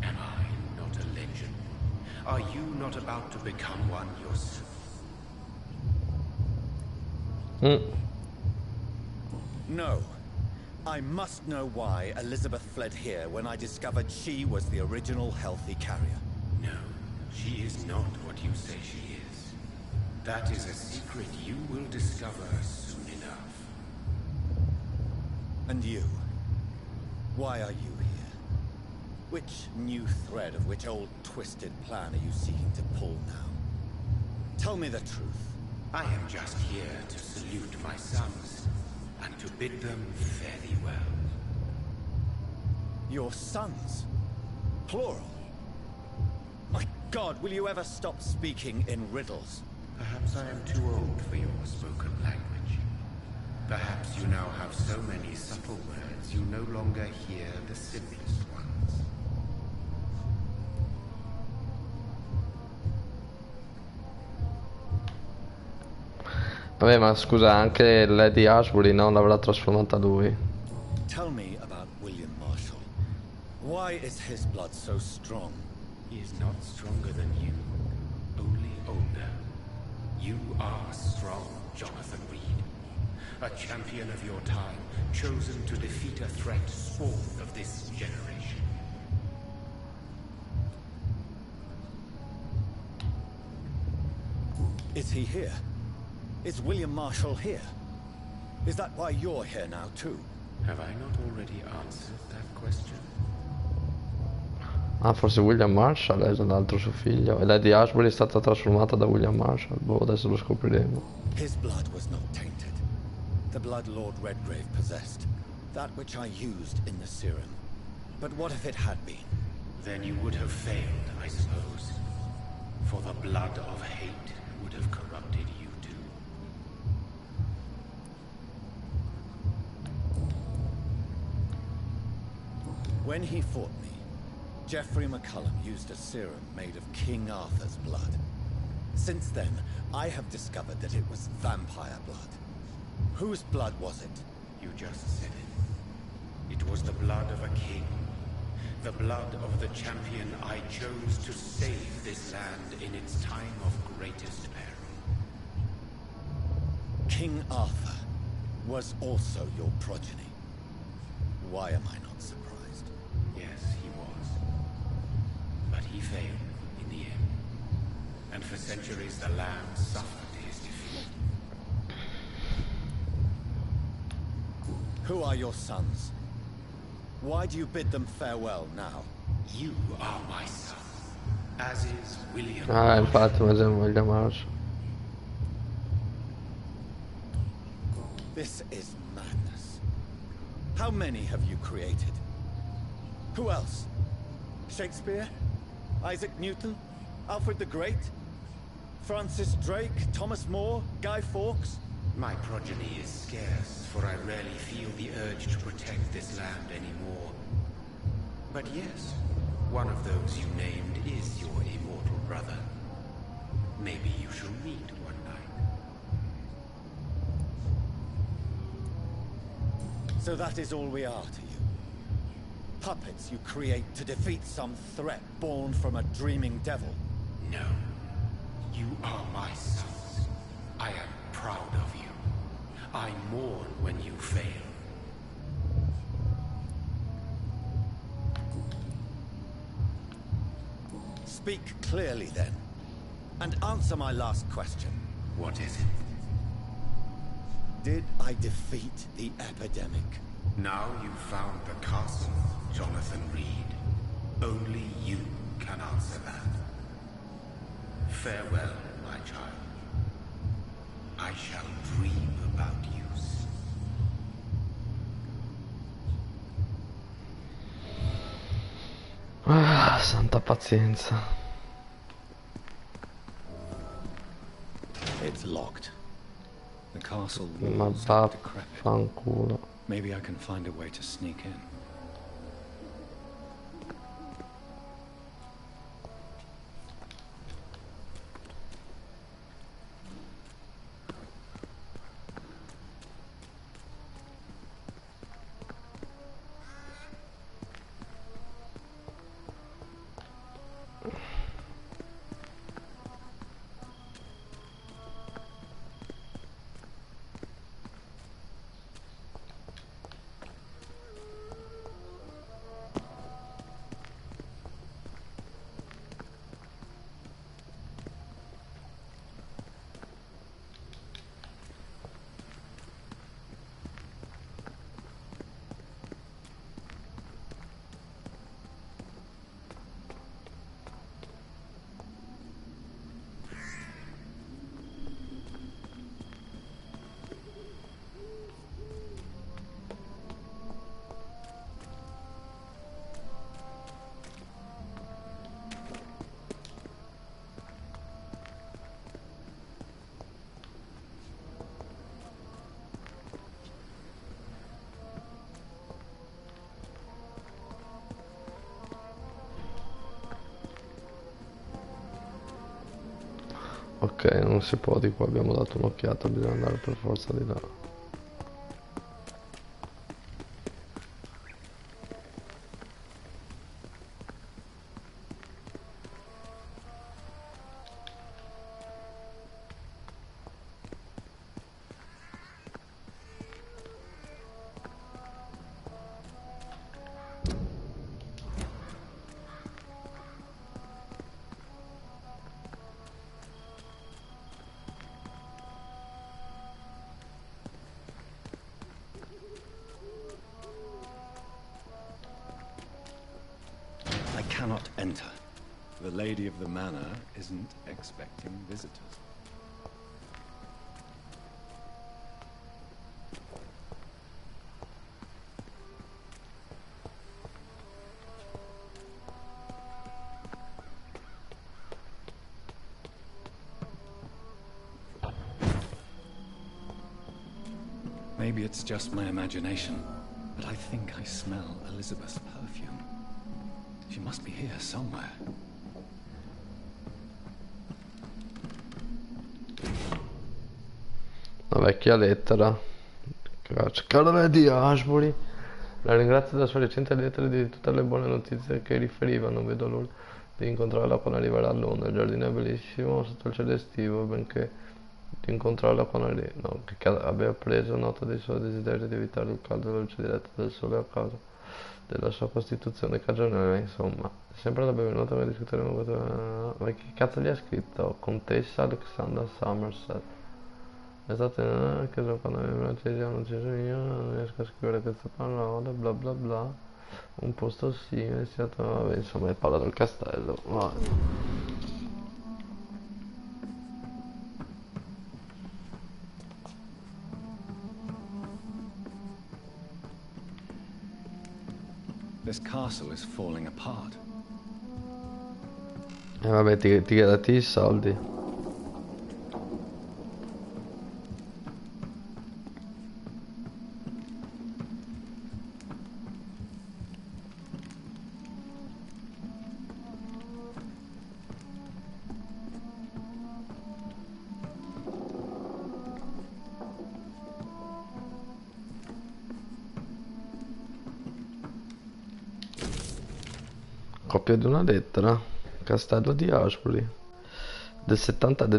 Am I not a legend? Are you not about to become one yourself? No. I must know why Elizabeth fled here when I discovered she was the original healthy carrier. No, she is not what you say she is. That is a secret you will discover soon enough. And you? Why are you here? Which new thread of which old twisted plan are you seeking to pull now? Tell me the truth. I am just here to salute my sons, and to bid them fare thee well. Your sons? Plural? My God, will you ever stop speaking in riddles? Perhaps I am too old for your spoken language. Perhaps you now have so many subtle words you no longer hear the simplest ones. Vabbè, ma scusa, anche Lady Ashbury non l'avrà trasformata lui. Tell me about William Marshall. Why is his blood so strong? He is not stronger than you, only older. You are strong, Jonathan Reid. A champion of your time, chosen to defeat a threat spawn of this generation. Is he here? Is William Marshall here? Is that why you're here now, too? Have I not already answered that question? Ah, forse William Marshall è l'altro suo figlio. E Lady Ashbury è stata trasformata da William Marshall. Boh, adesso lo scopriremo. His blood was not tainted. The blood Lord Redgrave possessed. That which I used in the serum. But what if it had been? Then you would have failed, I suppose. For the blood of hate would have corrupted you too. When he fought me, Geoffrey McCullum used a serum made of King Arthur's blood. Since then, I have discovered that it was vampire blood. Whose blood was it? You just said it. It was the blood of a king. The blood of the champion I chose to save this land in its time of greatest peril. King Arthur was also your progeny. Why am I not surprised? Yes, he was. But he failed in the end. And for centuries the land suffered his defeat. Who are your sons? Why do you bid them farewell now? You are my son, as is William. Ah, infatti, ma c'è William Marshall. This is madness. How many have you created? Who else? Shakespeare? Isaac Newton? Alfred the Great? Francis Drake? Thomas More? Guy Fawkes? My progeny is scarce, for I rarely feel the urge to protect this land anymore. But yes, one of those you named is your immortal brother. Maybe you shall meet one night. So that is all we are to you? Puppets you create to defeat some threat born from a dreaming devil? No. You are my sons. I am proud of you. I mourn when you fail. Speak clearly then, and answer my last question. What is it? Did I defeat the epidemic? Now you've found the castle, Jonathan Reid. Only you can answer that. Farewell, my child. I shall dream about you soon. Ah, santa pazienza. It's locked. The castle Ma walls are va decrepit. fanculo. Maybe I can find a way to sneak in. Ok, non si può di qua, abbiamo dato un'occhiata, bisogna andare per forza di là. I cannot enter. The lady of the manor isn't expecting visitors. Maybe it's just my imagination, but I think I smell Elizabeth's perfume. She must be here somewhere. Una vecchia lettera. Cara Lady Ashbury, la ringrazio della sua recente lettera e di tutte le buone notizie che riferiva. Non vedo l'ora di incontrarla quando arriverà a Londra. Il giardino è bellissimo sotto il cielo estivo, benché di incontrarla quando abbia preso nota dei suoi desideri di evitare il caldo e la luce diretta del sole a causa della sua costituzione cagionale. Insomma, sempre la benvenuta per discutere ma che cazzo gli ha scritto? Contessa Alexandra Somerset. È stato che quando avevo una tesi non ci sono io, non riesco a scrivere queste parole, bla bla bla. Un posto simile, è stato, vabbè, insomma, è parla del castello. Vai. This castle is falling apart. E vabbè, ti dati i soldi. Copia di una lettera. Castello di Ashbury. Del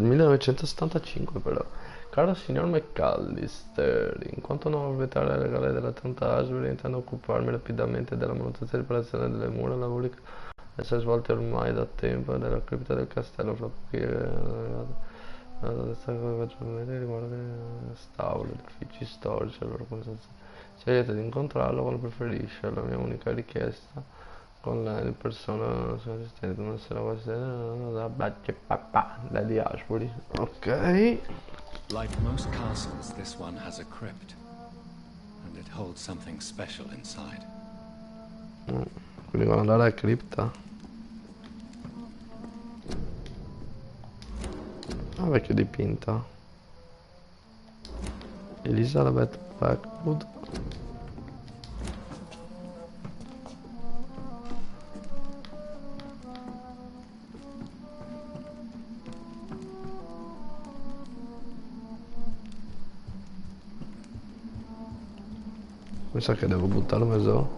1975 però. Caro signor McAllister, in quanto nuovo proprietario legale della Tanta Ashbury, intendo occuparmi rapidamente della manutenzione e riparazione delle mura, lavori che essere svolti ormai da tempo della cripta del castello, fra pochi maggiormente riguarda le staule, gli uffici storici, la loro conversazione. Se riesce di incontrarlo quando preferisce, la mia unica richiesta con lei in persona sono assistente una sera da di Ashbury. Ok. Like most castles, this one has a crypt, and it holds something special inside. Quindi devo andare alla cripta. Ah, vecchio dipinta. Elizabeth Blackwood. Mi sa che devo buttarlo giù.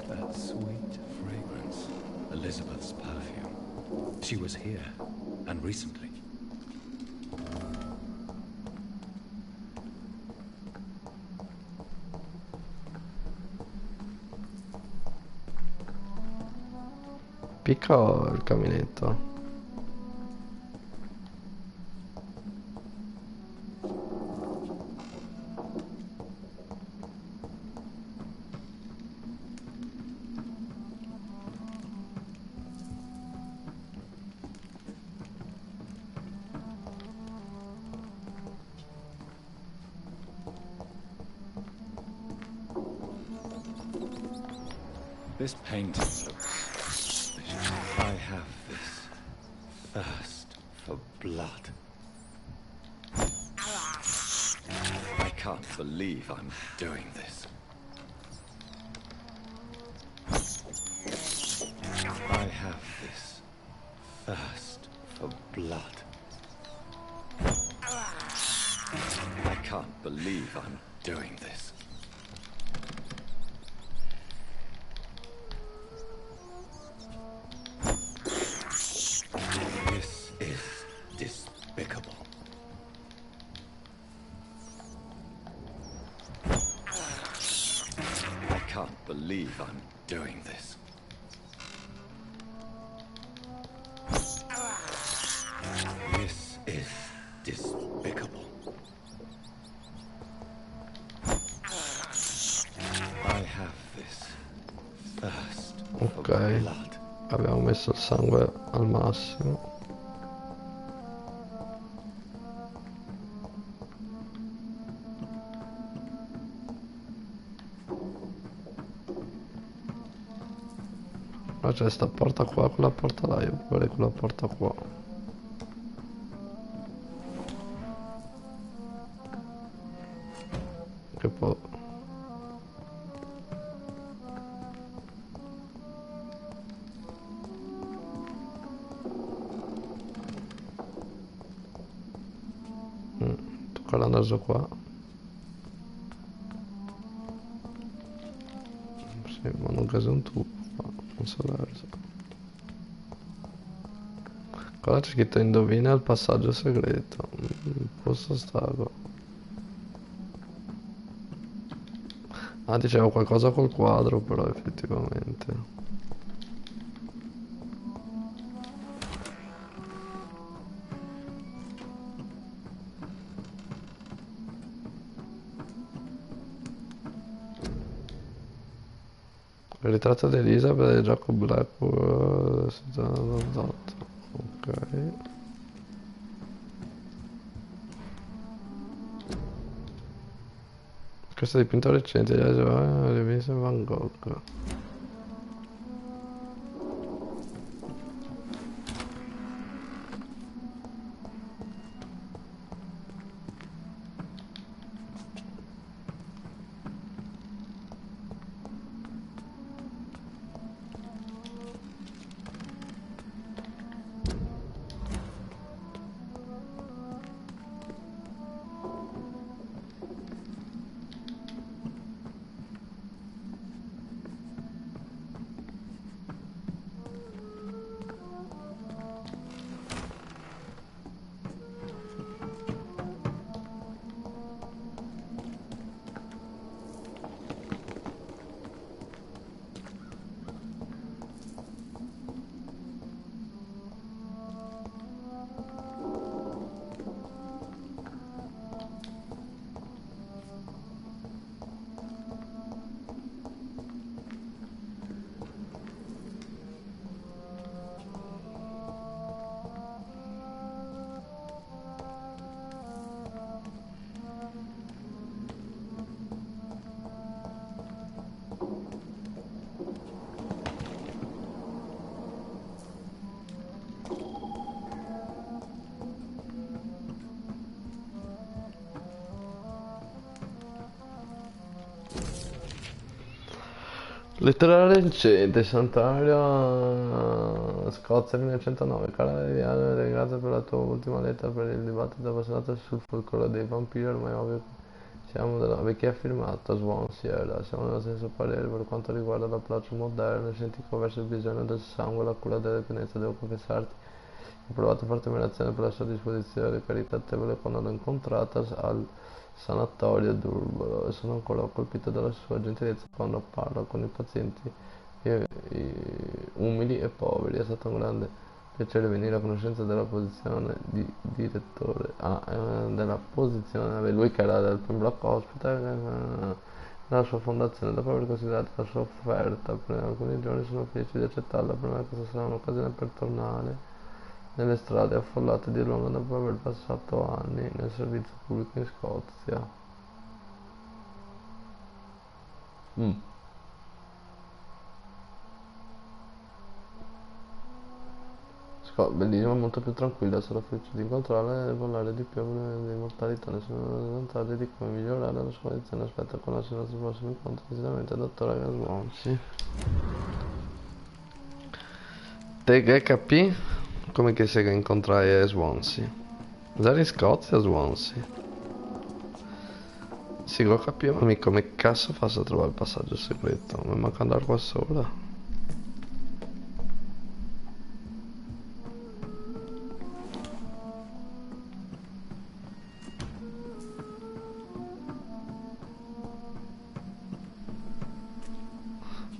That sweet fragrance. Elizabeth's perfume. She was here, and recently. Picca il caminetto. This painting looks suspicious. I have this thirst for blood. I can't believe I'm doing this. believe I'm doing this. This is despicable. I can't believe I'm doing this. This is despicable. I have this thirst for Ok, blood. abbiamo messo il sangue al massimo. Ma c'è sta porta qua, quella porta là, io vorrei quella porta qua. Che poi... tocca la naso qua. Sì, ma non caso un tubo qua, non so verso. Qua c'è scritto indovina il passaggio segreto. Posso starlo. Ah, dicevo qualcosa col quadro, però effettivamente. Il ritratto di Elizabeth e Jacob Blackwood, Dottor. Ok. Questo è dipinto recente, di Vincent Van Gogh. Letteraria recente, Santaria, Scozia 1909. Cara Viviana, ringrazio per la tua ultima lettera per il dibattito appassionato sul folklore dei vampiri, ormai è ovvio che siamo della vecchia firmata Swansea, siamo nello stesso parere per quanto riguarda l'approccio moderno e scientifico verso il bisogno del sangue e la cura della dipendenza. Devo confessarti che ho provato forte ammirazione per la sua disposizione caritatevole quando l'ho incontrata al sanatorio d'Urbolo e sono ancora colpito dalla sua gentilezza quando parla con i pazienti umili e poveri. È stato un grande piacere venire a conoscenza della posizione di direttore della posizione lui che era del Pembroke Hospital nella sua fondazione. Dopo aver considerato la sua offerta per alcuni giorni sono felice di accettarla. Per me questa sarà un'occasione per tornare nelle strade affollate di Londra dopo aver passato anni nel servizio pubblico in Scozia. Bellissima, molto più tranquilla, sarò felice di incontrarla e parlare di più di mortalità. Ne sono vantaggi di come migliorare la sua condizione. Aspetta con la nostro prossimo incontro, decisamente dottore Gaswonsi. Te che capì? Come che sei che incontrai a Swansea? Già in Scozia Swansea. Sigo a capire come cazzo faccio a trovare il passaggio segreto. Mi manca andare qua sopra.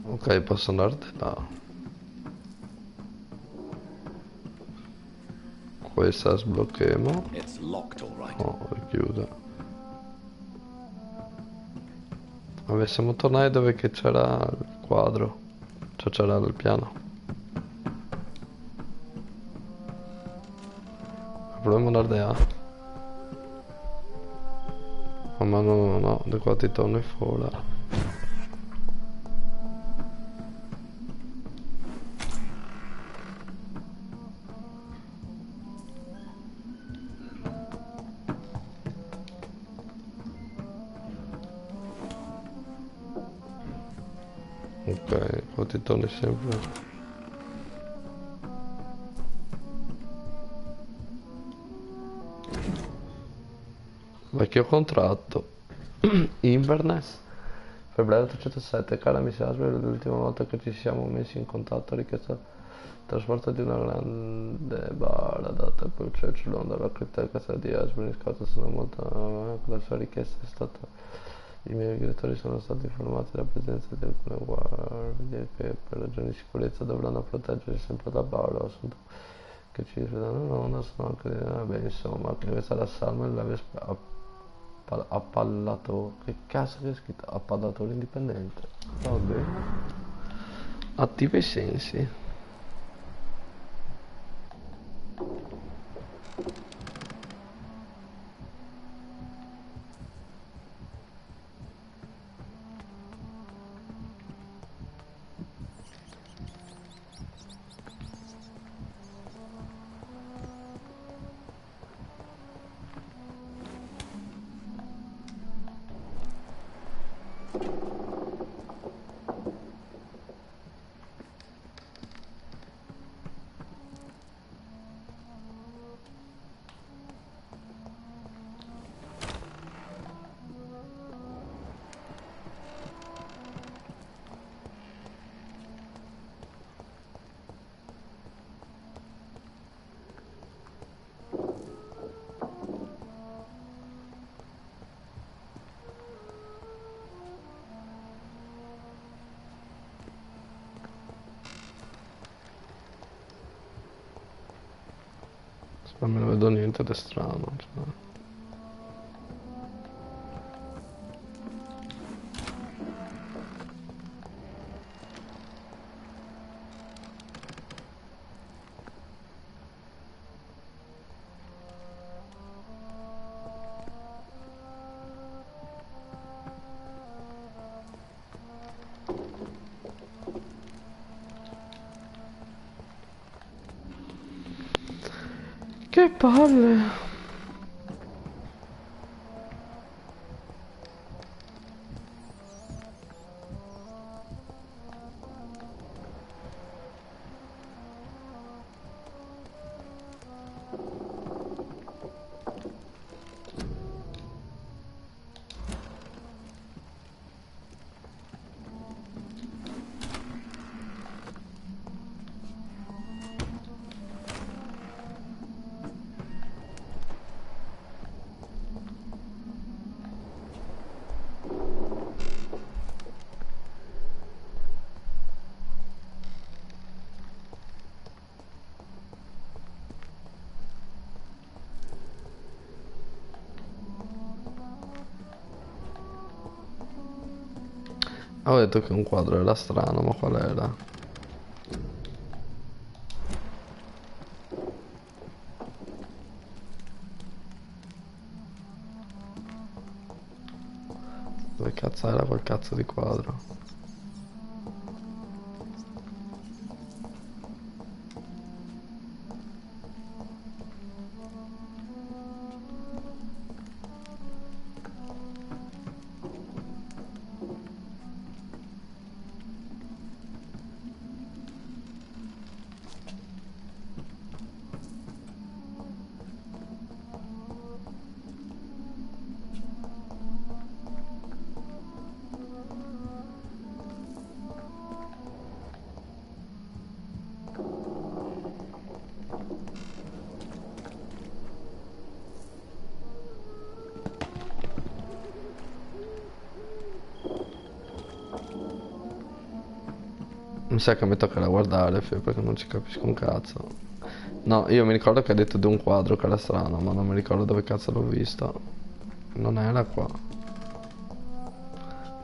Ok, posso andare di là. Questa sblocchiamo. It's locked, all right. Oh, è chiusa. Vabbè, siamo tornati dove che c'era il quadro. Cioè c'era il piano. Proviamo ad andare di là. Oh, ma no, da qua ti torni fuori. Ok, qua ti torni sempre. Vecchio contratto. Inverness. Febbraio 807, cara Miss Asbury, l'ultima volta che ci siamo messi in contatto ha richiesto il trasporto di una grande bara data per Church Londra. La cripteca di Asbury Scott sono molto la sua richiesta è stata. I miei direttori sono stati informati della presenza di alcune guardie che per ragioni di sicurezza dovranno proteggersi sempre da bara. Assunto che ci non sono anche vabbè, insomma, che questa è la salma e l'aveva appallato. Che cazzo che è scritto? Appallatore indipendente. Va bene. Attiva i sensi. Non me ne vedo niente di strano, cioè. Che palle! Avevo detto che un quadro era strano, ma qual era? Dove cazzo era quel cazzo di quadro? Mi sa che mi toccherà guardare, perché non ci capisco un cazzo. No, io mi ricordo che ha detto di un quadro che era strano, ma non mi ricordo dove cazzo l'ho visto. Non era qua.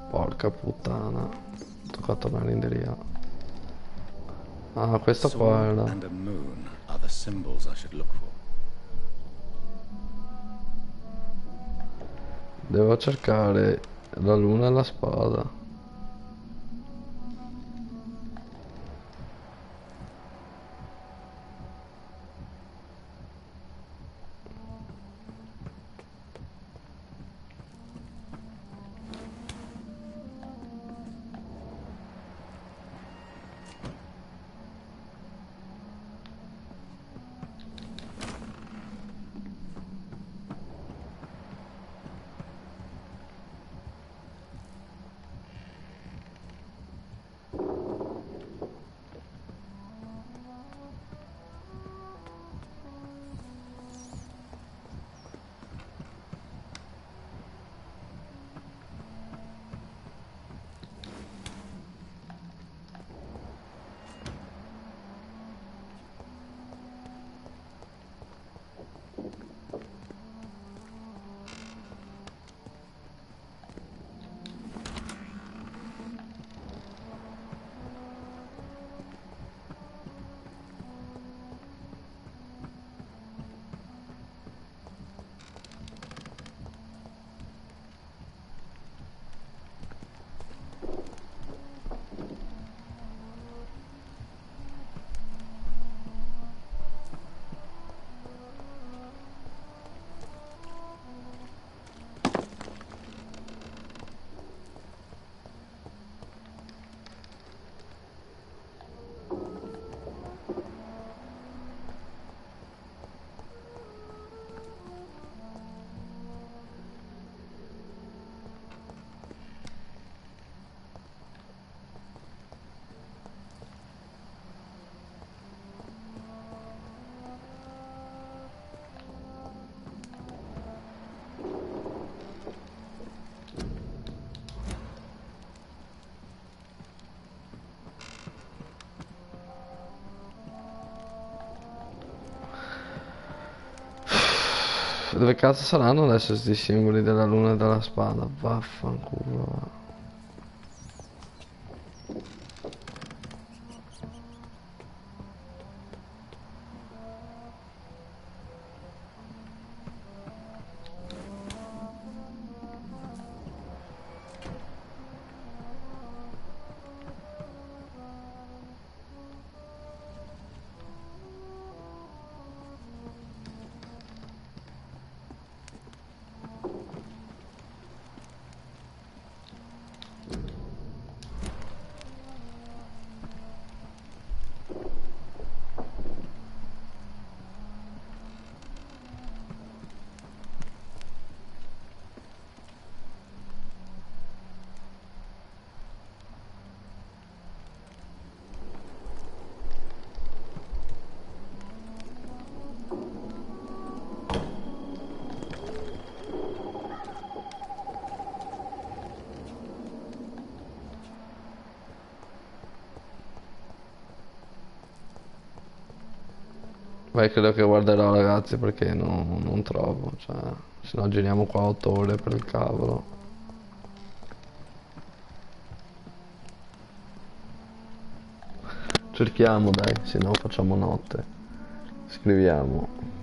Porca puttana. Tocca tornare indietro. Ah, questo qua Sword era. and a moon are the symbols I should look for. Devo cercare la luna e la spada. Dove cazzo saranno adesso questi simboli della luna e della spada? Vaffanculo. Va. Vai, credo che guarderò ragazzi perché non trovo, cioè, se no giriamo qua 8 ore per il cavolo. Cerchiamo dai, se no facciamo notte. Scriviamo.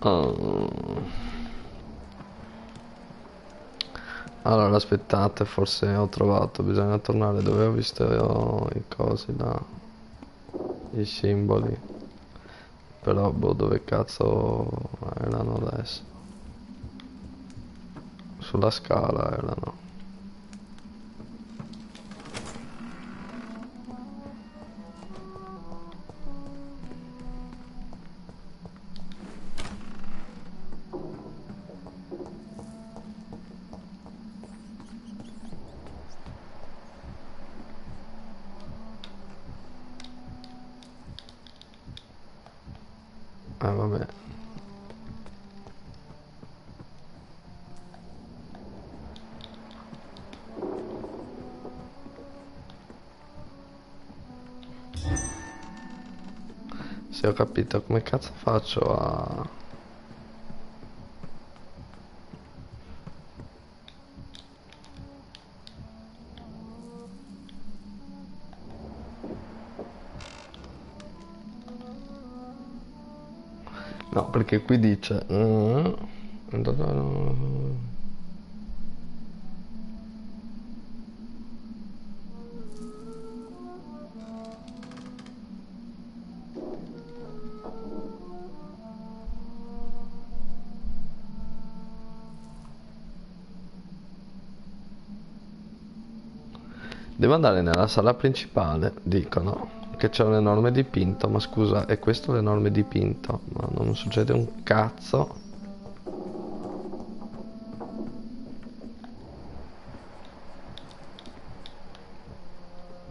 Oh. Allora aspettate, forse ho trovato, bisogna tornare dove ho visto i cosi là, i simboli, però boh, dove cazzo erano adesso? Sulla scala erano. Vabbè. Se ho capito, come cazzo faccio a... No, perché qui dice... Devo andare nella sala principale, dicono che c'è un enorme dipinto, ma scusa, è questo l'enorme dipinto? Ma non succede un cazzo.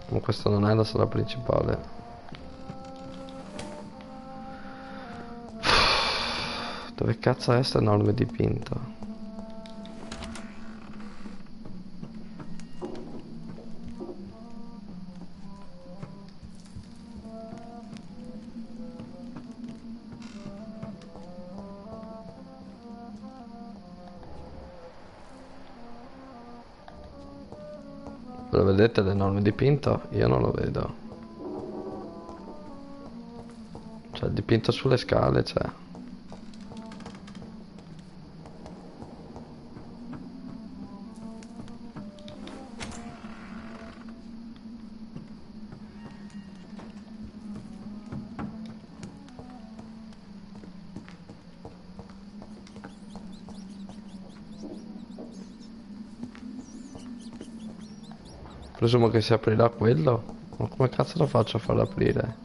Ma questo non è la sala principale. Dove cazzo è sto enorme dipinto? Lo vedete l'enorme dipinto? Io non lo vedo. Cioè il dipinto sulle scale c'è. Presumo che si aprirà quello. Ma come cazzo lo faccio a farlo aprire?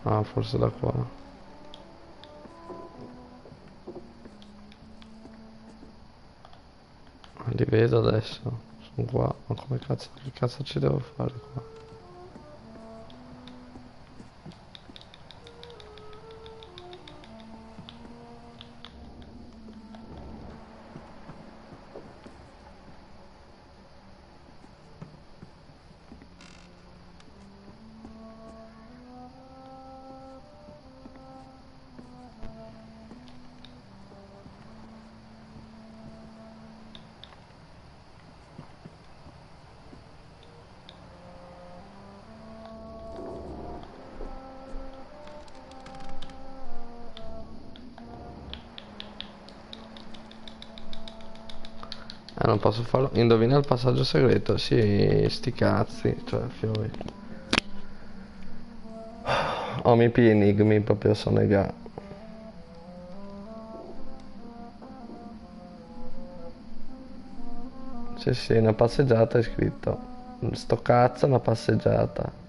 Ah, forse da qua. Li vedo adesso. Sono qua. Ma come cazzo, che cazzo ci devo fare qua? Non posso farlo. Indovina il passaggio segreto. Sì, sti cazzi. Cioè, fiori. OMP enigmi proprio sono nega. Sì, sì, una passeggiata è scritto. Sto cazzo, una passeggiata.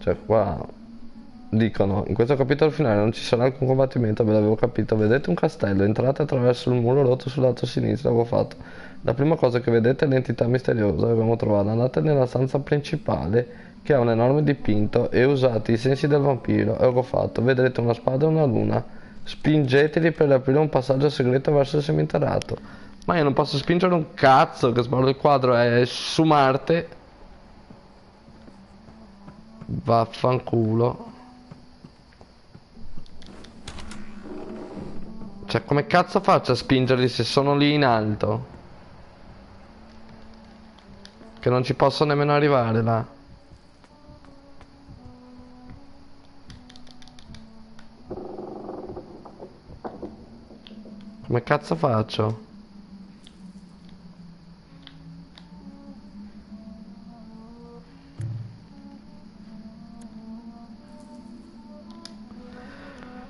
Cioè qua dicono, in questo capitolo finale non ci sarà alcun combattimento, ve l'avevo capito. Vedete un castello, entrate attraverso il muro rotto sul lato sinistro, avevo fatto. La prima cosa che vedete è l'entità misteriosa che abbiamo trovato. Andate nella stanza principale che ha un enorme dipinto e usate i sensi del vampiro. E ho fatto, vedrete una spada e una luna. Spingeteli per aprire un passaggio segreto verso il seminterrato. Ma io non posso spingere un cazzo, che sbaglio, il quadro è su Marte. Vaffanculo. Cioè, come cazzo faccio a spingerli se sono lì in alto? Che non ci posso nemmeno arrivare là. Come cazzo faccio?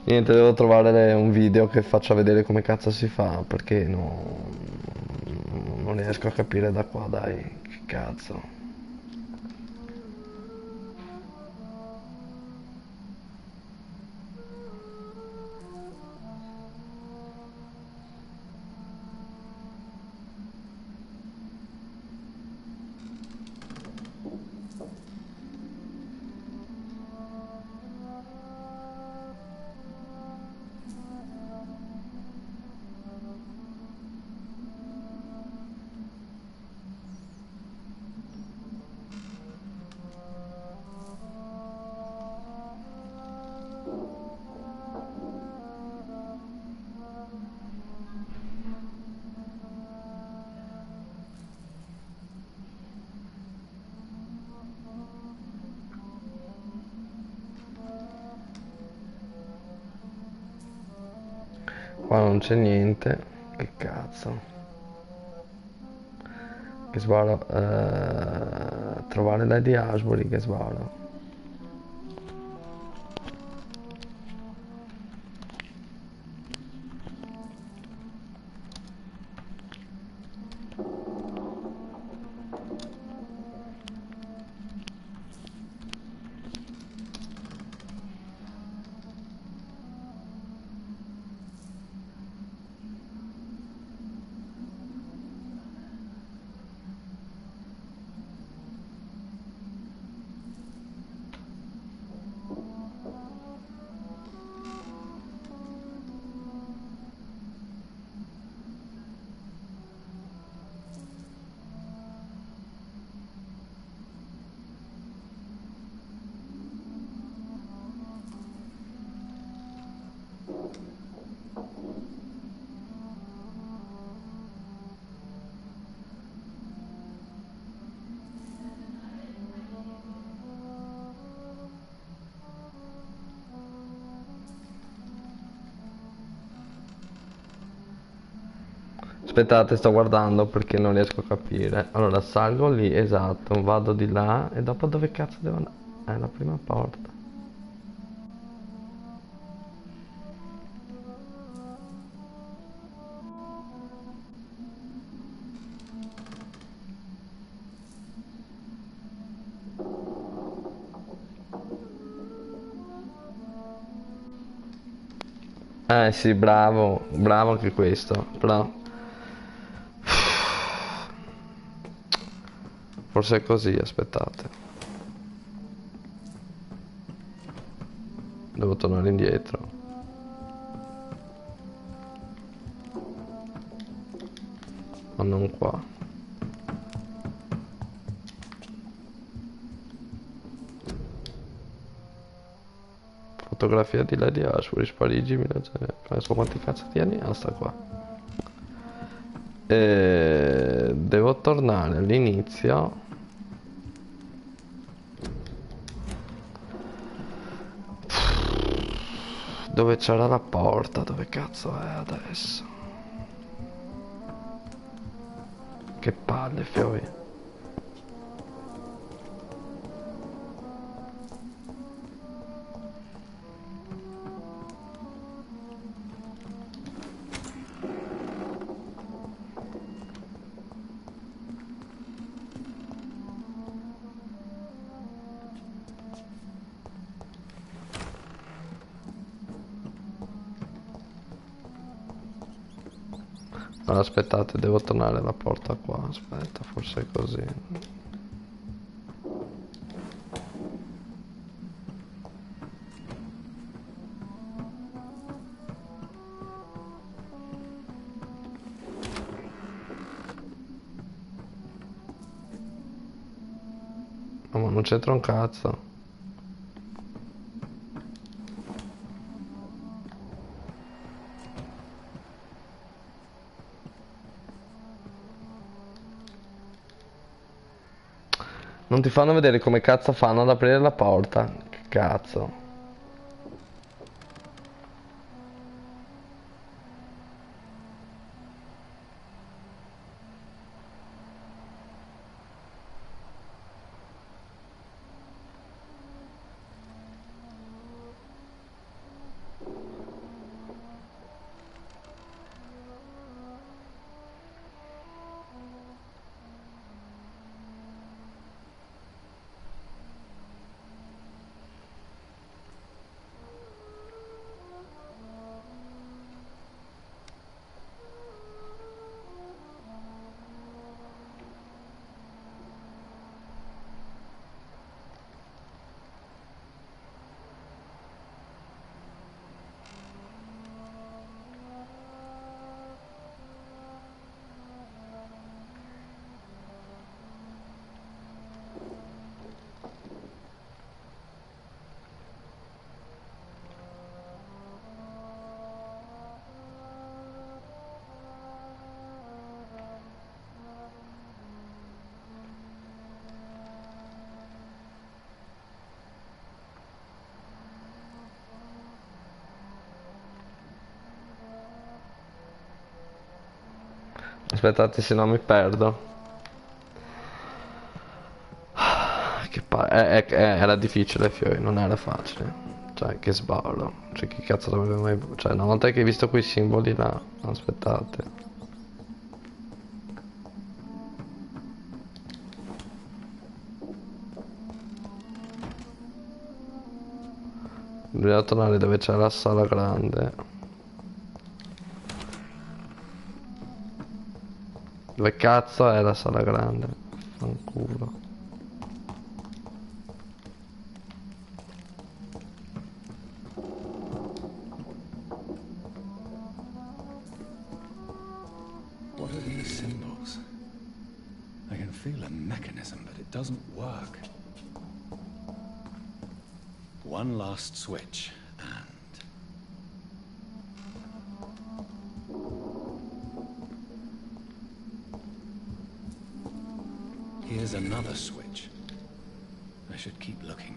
Niente, devo trovare un video che faccia vedere come cazzo si fa, perché non riesco a capire da qua, dai, che cazzo. Qua non c'è niente. Che cazzo. Che sbaro. Trovare Lady Ashbury, che sbaro. Aspettate, sto guardando perché non riesco a capire. Allora, salgo lì, esatto, vado di là e dopo dove cazzo devo andare? È la prima porta. Eh sì, bravo, bravo anche questo, però forse è così, aspettate. Devo tornare indietro. Ma non qua. Fotografia di Lady Ashbury, Parigi, so quanti cazzo di anni ha sta qua. Devo tornare all'inizio. Dove c'era la porta? Dove cazzo è adesso? Che palle, fiori. Allora, aspettate, devo tornare alla porta qua. Aspetta, forse è così. No, ma non c'entra un cazzo. Non ti fanno vedere come cazzo fanno ad aprire la porta? Che cazzo? Aspettate, se no mi perdo. Era difficile, Fiori, non era facile. Cioè, che sballo. Cioè, che cazzo l'avevo mai... Cioè, una volta che hai visto quei simboli là... Aspettate. Dobbiamo tornare dove c'è la sala grande. Dove cazzo è la sala grande? Fanculo. What are these symbols? I can feel a mechanism, but it doesn't work. One last switch, and... here's another switch. I should keep looking.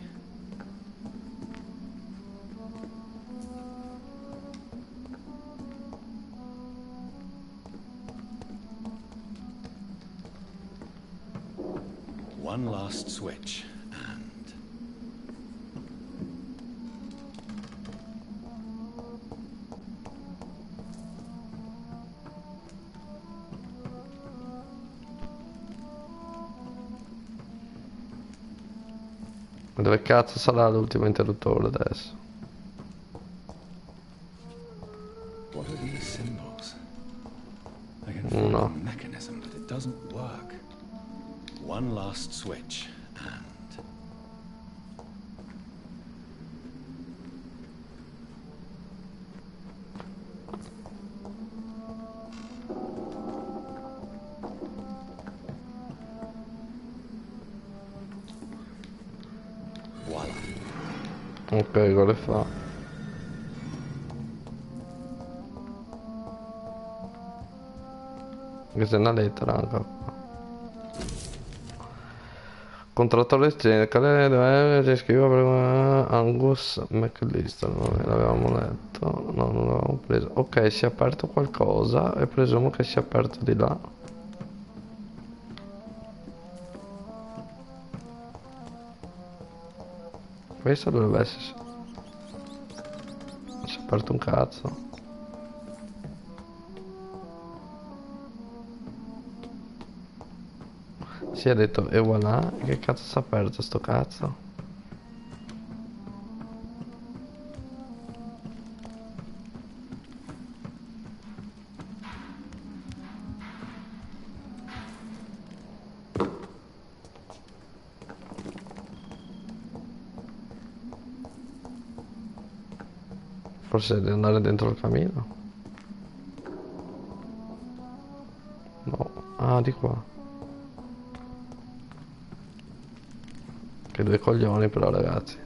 One last switch, and... Ma dove cazzo sarà l'ultimo interruttore adesso? What are these symbols? I can feel a mechanism, but it doesn't work. One last switch, and... voila. Ok, cosa fa? Questa è una lettera anche qua. Contrattore generale dove scrive per Angus McLeiston. L'avevamo letto. No, non l'avevamo preso. Ok, si è aperto qualcosa e presumo che sia aperto di là. Questo dovrebbe essere. Si è aperto un cazzo. Si è detto e voilà. Che cazzo si è aperto sto cazzo? Forse di andare dentro il camino? No. Ah, di qua. Che due coglioni però, ragazzi.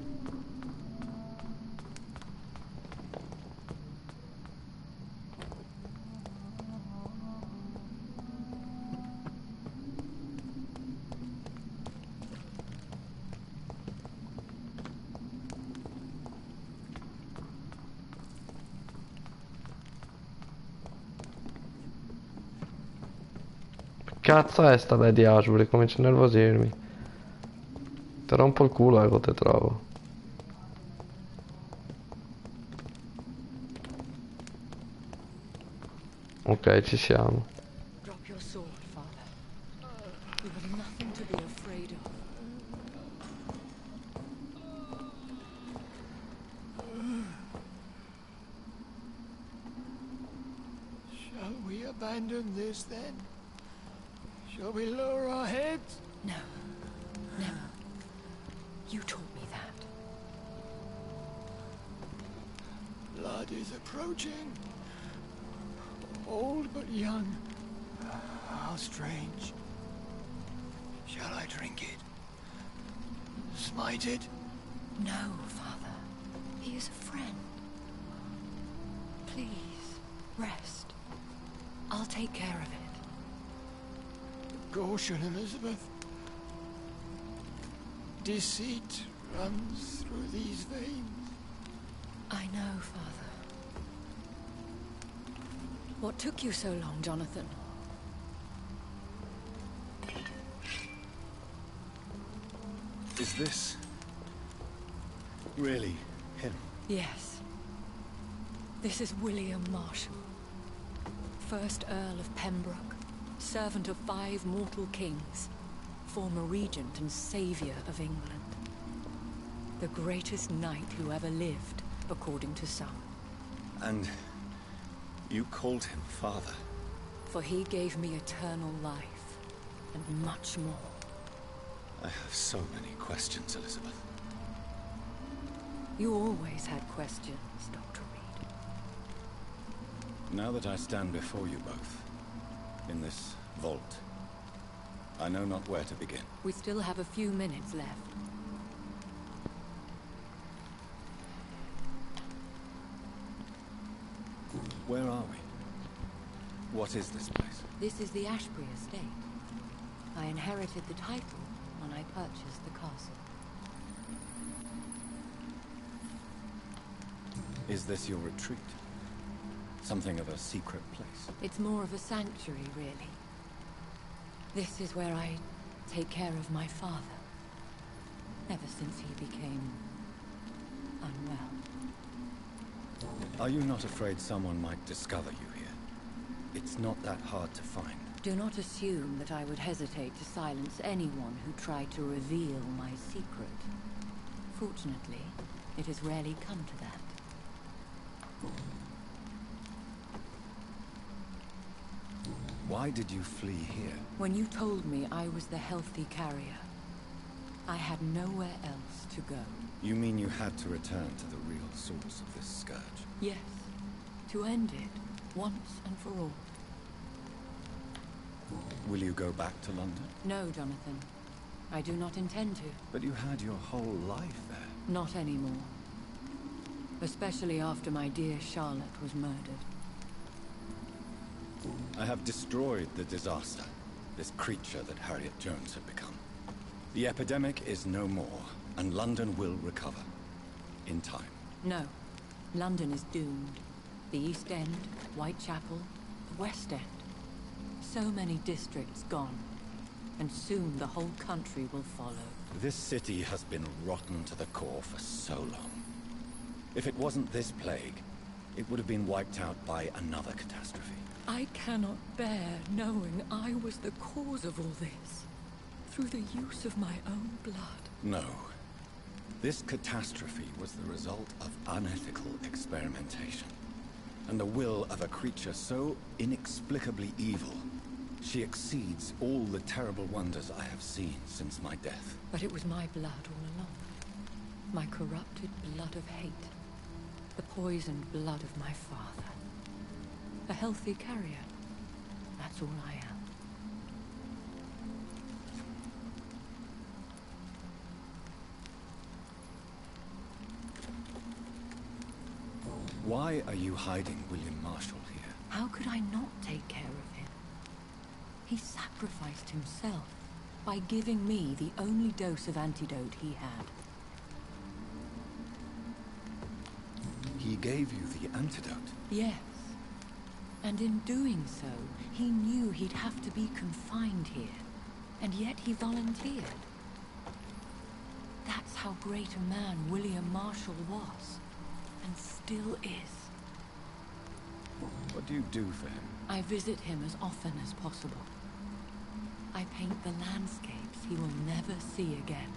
Cazzo è sta Lady Ashbury, comincia a nervosirmi. Ti rompo il culo, ecco te trovo. Ok, ci siamo. Drop your sword, father. You have nothing to be afraid of. Shall we abandon this then? Shall we lower our heads? No. Never. You taught me that. Blood is approaching. Old but young. How strange. Shall I drink it? Smite it? No, father. He is a friend. Please, rest. I'll take care of it. Caution, Elizabeth. Deceit runs through these veins. I know, father. What took you so long, Jonathan? Is this really him? Yes. This is William Marshall, 1st Earl of Pembroke, servant of 5 mortal kings, former regent and saviour of England. The greatest knight who ever lived, according to some. And you called him father? For he gave me eternal life, and much more. I have so many questions, Elizabeth. You always had questions, Dr. Reid. Now that I stand before you both, in this vault, I know not where to begin. We still have a few minutes left. Where are we? What is this place? This is the Ashbury estate. I inherited the title when I purchased the castle. Is this your retreat? Something of a secret place? It's more of a sanctuary, really. This is where I take care of my father. Ever since he became unwell. Are you not afraid someone might discover you here? It's not that hard to find. Do not assume that I would hesitate to silence anyone who tried to reveal my secret. Fortunately, it has rarely come to that. Why did you flee here? When you told me I was the healthy carrier, I had nowhere else to go. You mean you had to return to the real source of this scourge? Yes, to end it, once and for all. Will you go back to London? No, Jonathan. I do not intend to. But you had your whole life there. Not anymore. Especially after my dear Charlotte was murdered. I have destroyed the disaster, this creature that Harriet Jones had become. The epidemic is no more, and London will recover. In time. No. London is doomed. The East End, Whitechapel, the West End. So many districts gone. And soon the whole country will follow. This city has been rotten to the core for so long. If it wasn't this plague, it would have been wiped out by another catastrophe. I cannot bear knowing I was the cause of all this. Through the use of my own blood. No. This catastrophe was the result of unethical experimentation. And the will of a creature so inexplicably evil, she exceeds all the terrible wonders I have seen since my death. But it was my blood all along. My corrupted blood of hate. The poisoned blood of my father. A healthy carrier. That's all I am. Why are you hiding William Marshall here? How could I not take care of him? He sacrificed himself by giving me the only dose of antidote he had. He gave you the antidote? Yes. And in doing so, he knew he'd have to be confined here. And yet he volunteered. That's how great a man William Marshall was. And still is. What do you do for him? I visit him as often as possible. I paint the landscapes he will never see again.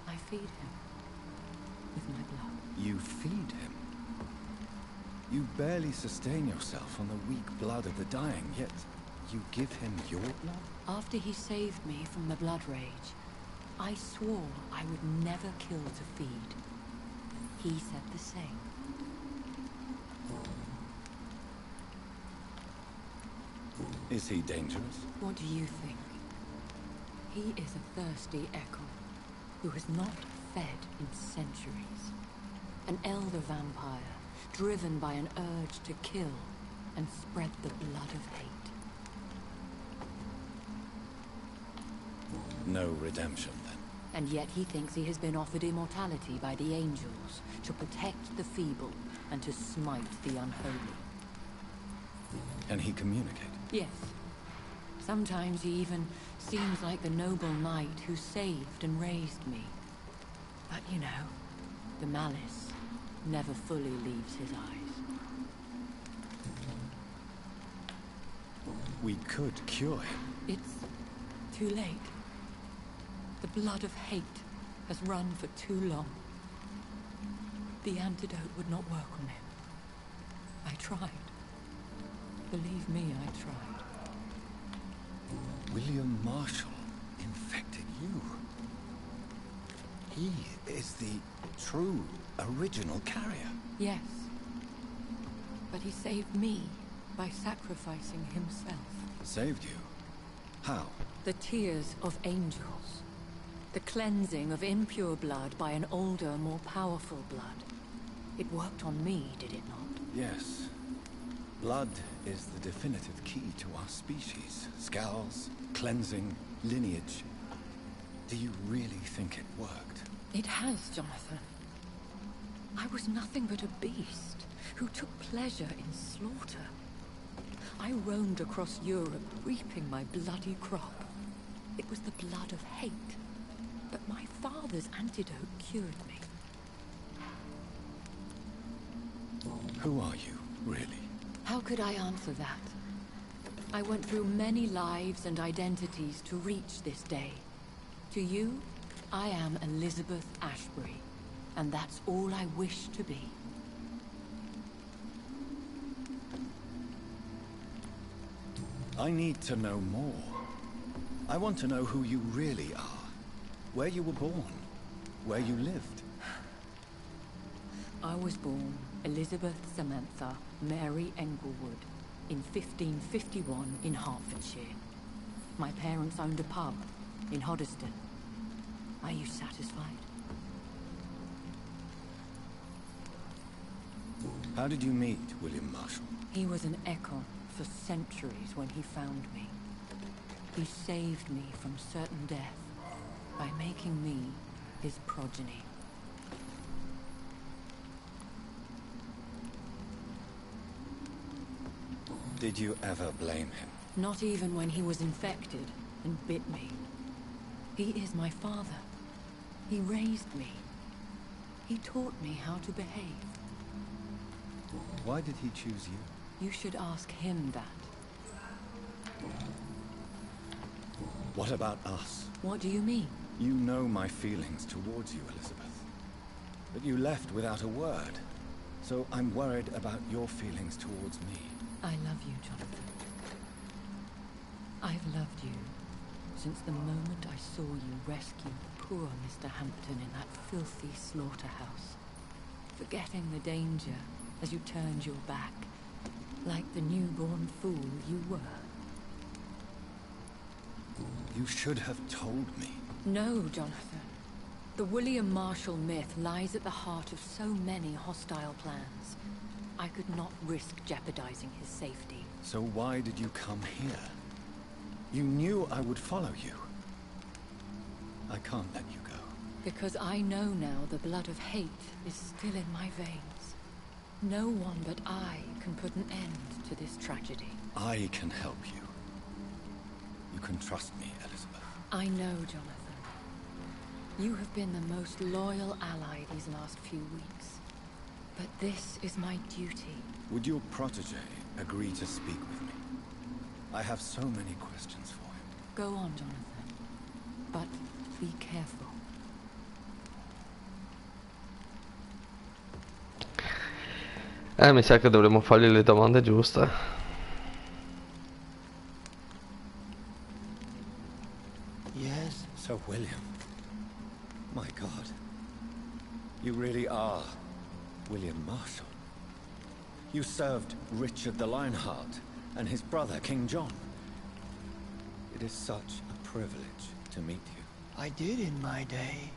I feed him with my blood. You feed him? You barely sustain yourself on the weak blood of the dying, yet you give him your blood? After he saved me from the blood rage, I swore I would never kill to feed. He said the same. Is he dangerous? What do you think? He is a thirsty echo who has not fed in centuries. An elder vampire, driven by an urge to kill and spread the blood of hate. No redemption, then? And yet he thinks he has been offered immortality by the angels to protect the feeble and to smite the unholy. Can he communicate? Yes. Sometimes he even seems like the noble knight who saved and raised me. But you know, the malice never fully leaves his eyes. We could cure him. It's too late. The blood of hate has run for too long. The antidote would not work on him. I tried. Believe me, I tried. William Marshall infected you. He is the true, original carrier. Yes. But he saved me by sacrificing himself. Saved you? How? The tears of angels. The cleansing of impure blood by an older, more powerful blood. It worked on me, did it not? Yes. Blood is the definitive key to our species. Scowls, cleansing, lineage. Do you really think it worked? It has, Jonathan. I was nothing but a beast who took pleasure in slaughter. I roamed across Europe, reaping my bloody crop. It was the blood of hate. But my father's antidote cured me. Who are you, really? How could I answer that? I went through many lives and identities to reach this day. To you, I am Elizabeth Ashbury, and that's all I wish to be. I need to know more. I want to know who you really are. Where you were born. Where you lived. I was born Elizabeth Samantha Mary Englewood in 1551 in Hertfordshire. My parents owned a pub in Hoddesdon. Are you satisfied? How did you meet William Marshall? He was an echo for centuries when he found me. He saved me from certain death by making me his progeny. Did you ever blame him? Not even when he was infected and bit me. He is my father. He raised me. He taught me how to behave. Why did he choose you? You should ask him that. What about us? What do you mean? You know my feelings towards you, Elizabeth. But you left without a word. So I'm worried about your feelings towards me. I love you, Jonathan. I've loved you since the moment I saw you rescue poor Mr. Hampton in that filthy slaughterhouse. forgetting the danger as you turned your back, like the newborn fool you were. You should have told me. No, Jonathan. The William Marshall myth lies at the heart of so many hostile plans. I could not risk jeopardizing his safety. So why did you come here? You knew I would follow you. I can't let you go. Because I know now the blood of hate is still in my veins. No one but I can put an end to this tragedy. I can help you. You can trust me, Elizabeth. I know, Jonathan. You have been the most loyal ally these last few weeks. But this is my duty. Would your protege agree to speak with me? I have so many questions for him. Go on, Jonathan. But be careful. Mi sa che dovremmo fargli le domande giuste. Yes, Sir William. My God. You really are William Marshall. You served Richard the Lionheart and his brother, King John. It is such a privilege to meet you. I did in my day.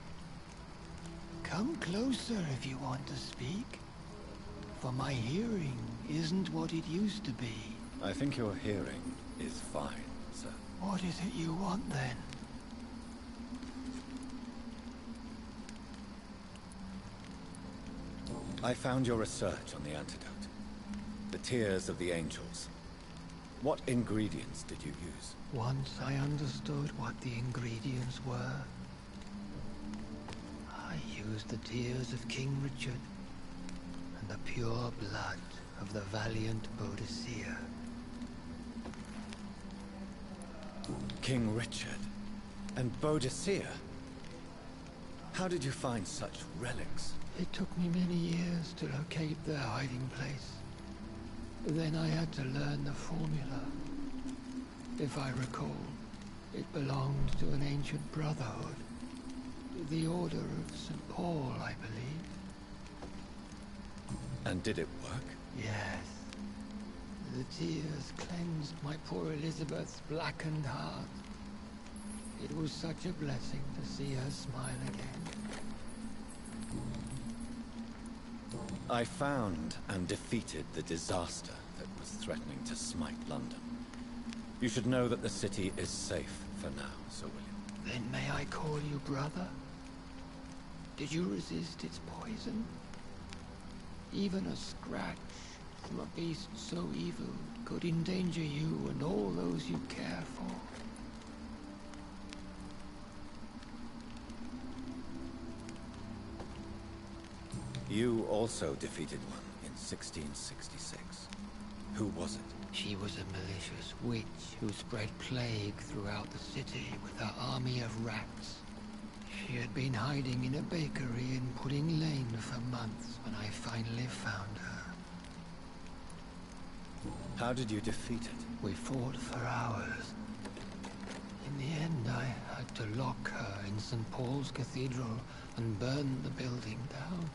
Come closer if you want to speak. For my hearing isn't what it used to be. I think your hearing is fine, sir. What is it you want then? I found your research on the antidote. The tears of the angels. What ingredients did you use? Once I understood what the ingredients were, I used the tears of King Richard and the pure blood of the valiant Boadicea. King Richard and Boadicea? How did you find such relics? It took me many years to locate their hiding place. Then I had to learn the formula. If I recall, it belonged to an ancient brotherhood. The Order of St. Paul, I believe. And did it work? Yes. The tears cleansed my poor Elizabeth's blackened heart. It was such a blessing to see her smile again. I found and defeated the disaster that was threatening to smite London. You should know that the city is safe for now, Sir William. Then may I call you brother? Did you resist its poison? Even a scratch from a beast so evil could endanger you and all those you care for. You also defeated one in 1666. Who was it? She was a malicious witch who spread plague throughout the city with her army of rats. She had been hiding in a bakery in Pudding Lane for months when I finally found her. How did you defeat it? We fought for hours. In the end, I had to lock her in St. Paul's Cathedral and burn the building down.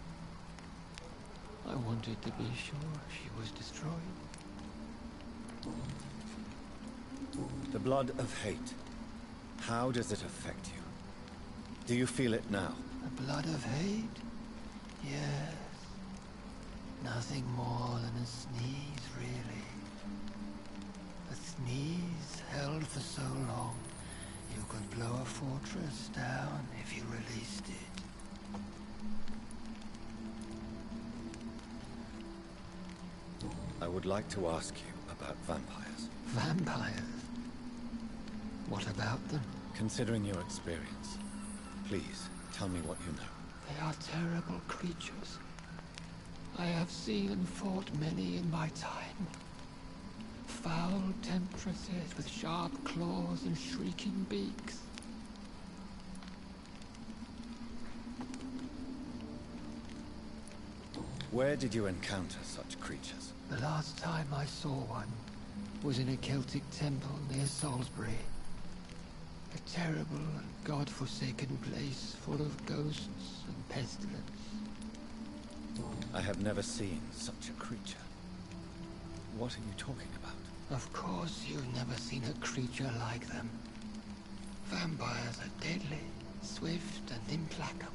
I wanted to be sure she was destroyed. The blood of hate. How does it affect you? Do you feel it now? The blood of hate? Yes. Nothing more than a sneeze, really. A sneeze held for so long, you could blow a fortress down if you released it. I would like to ask you about vampires. Vampires? What about them? Considering your experience, please tell me what you know. They are terrible creatures. I have seen and fought many in my time. Foul temptresses with sharp claws and shrieking beaks. Where did you encounter such creatures? The last time I saw one was in a Celtic temple near Salisbury. A terrible and god-forsaken place full of ghosts and pestilence. I have never seen such a creature. What are you talking about? Of course you've never seen a creature like them. Vampires are deadly, swift and implacable.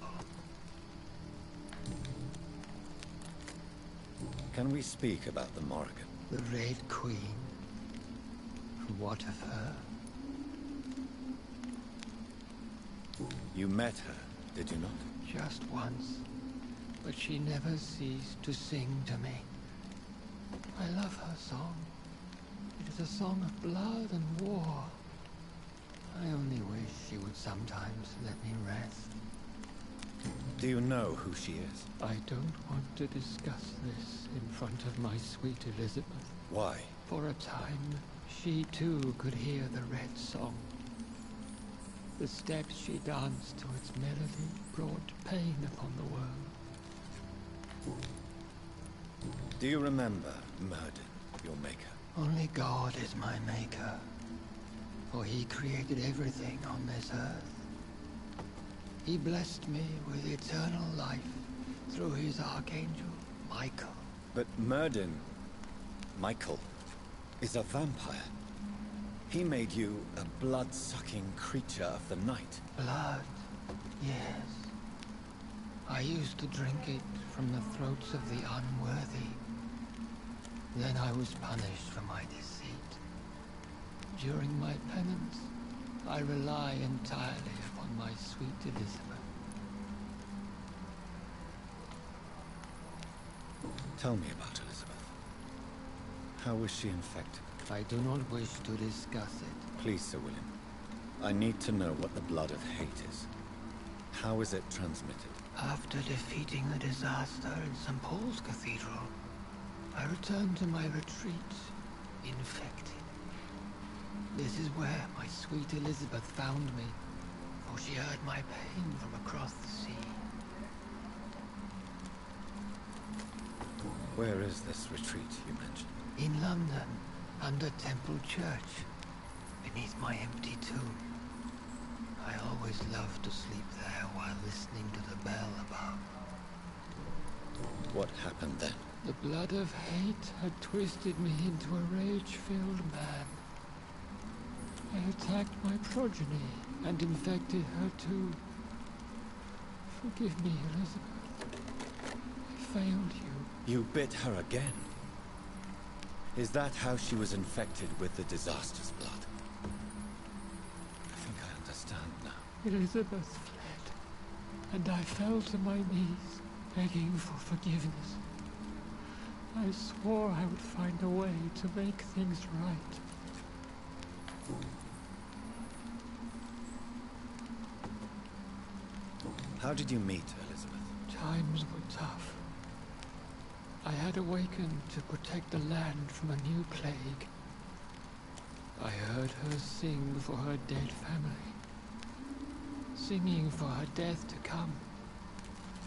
Can we speak about the Morrigan? The Red Queen. What of her? You met her, did you not? Just once. But she never ceased to sing to me. I love her song. It is a song of blood and war. I only wish she would sometimes let me rest. Do you know who she is? I don't want to discuss this in front of my sweet Elizabeth. Why? For a time, she too could hear the red song. The steps she danced to its melody brought pain upon the world. Do you remember Murden, your maker? Only God is my maker, for he created everything on this earth. He blessed me with eternal life through his archangel, Michael. But Murden, Michael, is a vampire. He made you a blood-sucking creature of the night. Blood, yes. I used to drink it from the throats of the unworthy. Then I was punished for my deceit. During my penance, I rely entirely upon my sweet Elizabeth. Tell me about Elizabeth. How was she infected? I do not wish to discuss it. Please, Sir William. I need to know what the blood of hate is. How is it transmitted? After defeating the disaster in St. Paul's Cathedral, I returned to my retreat, infected. This is where my sweet Elizabeth found me, for she heard my pain from across the sea. Where is this retreat you mentioned? In London, under Temple Church, beneath my empty tomb. I always loved to sleep there while listening to the bell above. What happened then? The blood of hate had twisted me into a rage-filled man. I attacked my progeny and infected her too. Forgive me, Elizabeth. I failed you. You bit her again? Is that how she was infected with the disaster's blood? I think I understand now. Elizabeth fled, and I fell to my knees, begging for forgiveness. I swore I would find a way to make things right. How did you meet Elizabeth? Times were tough. I had awakened to protect the land from a new plague. I heard her sing for her dead family. Singing for her death to come.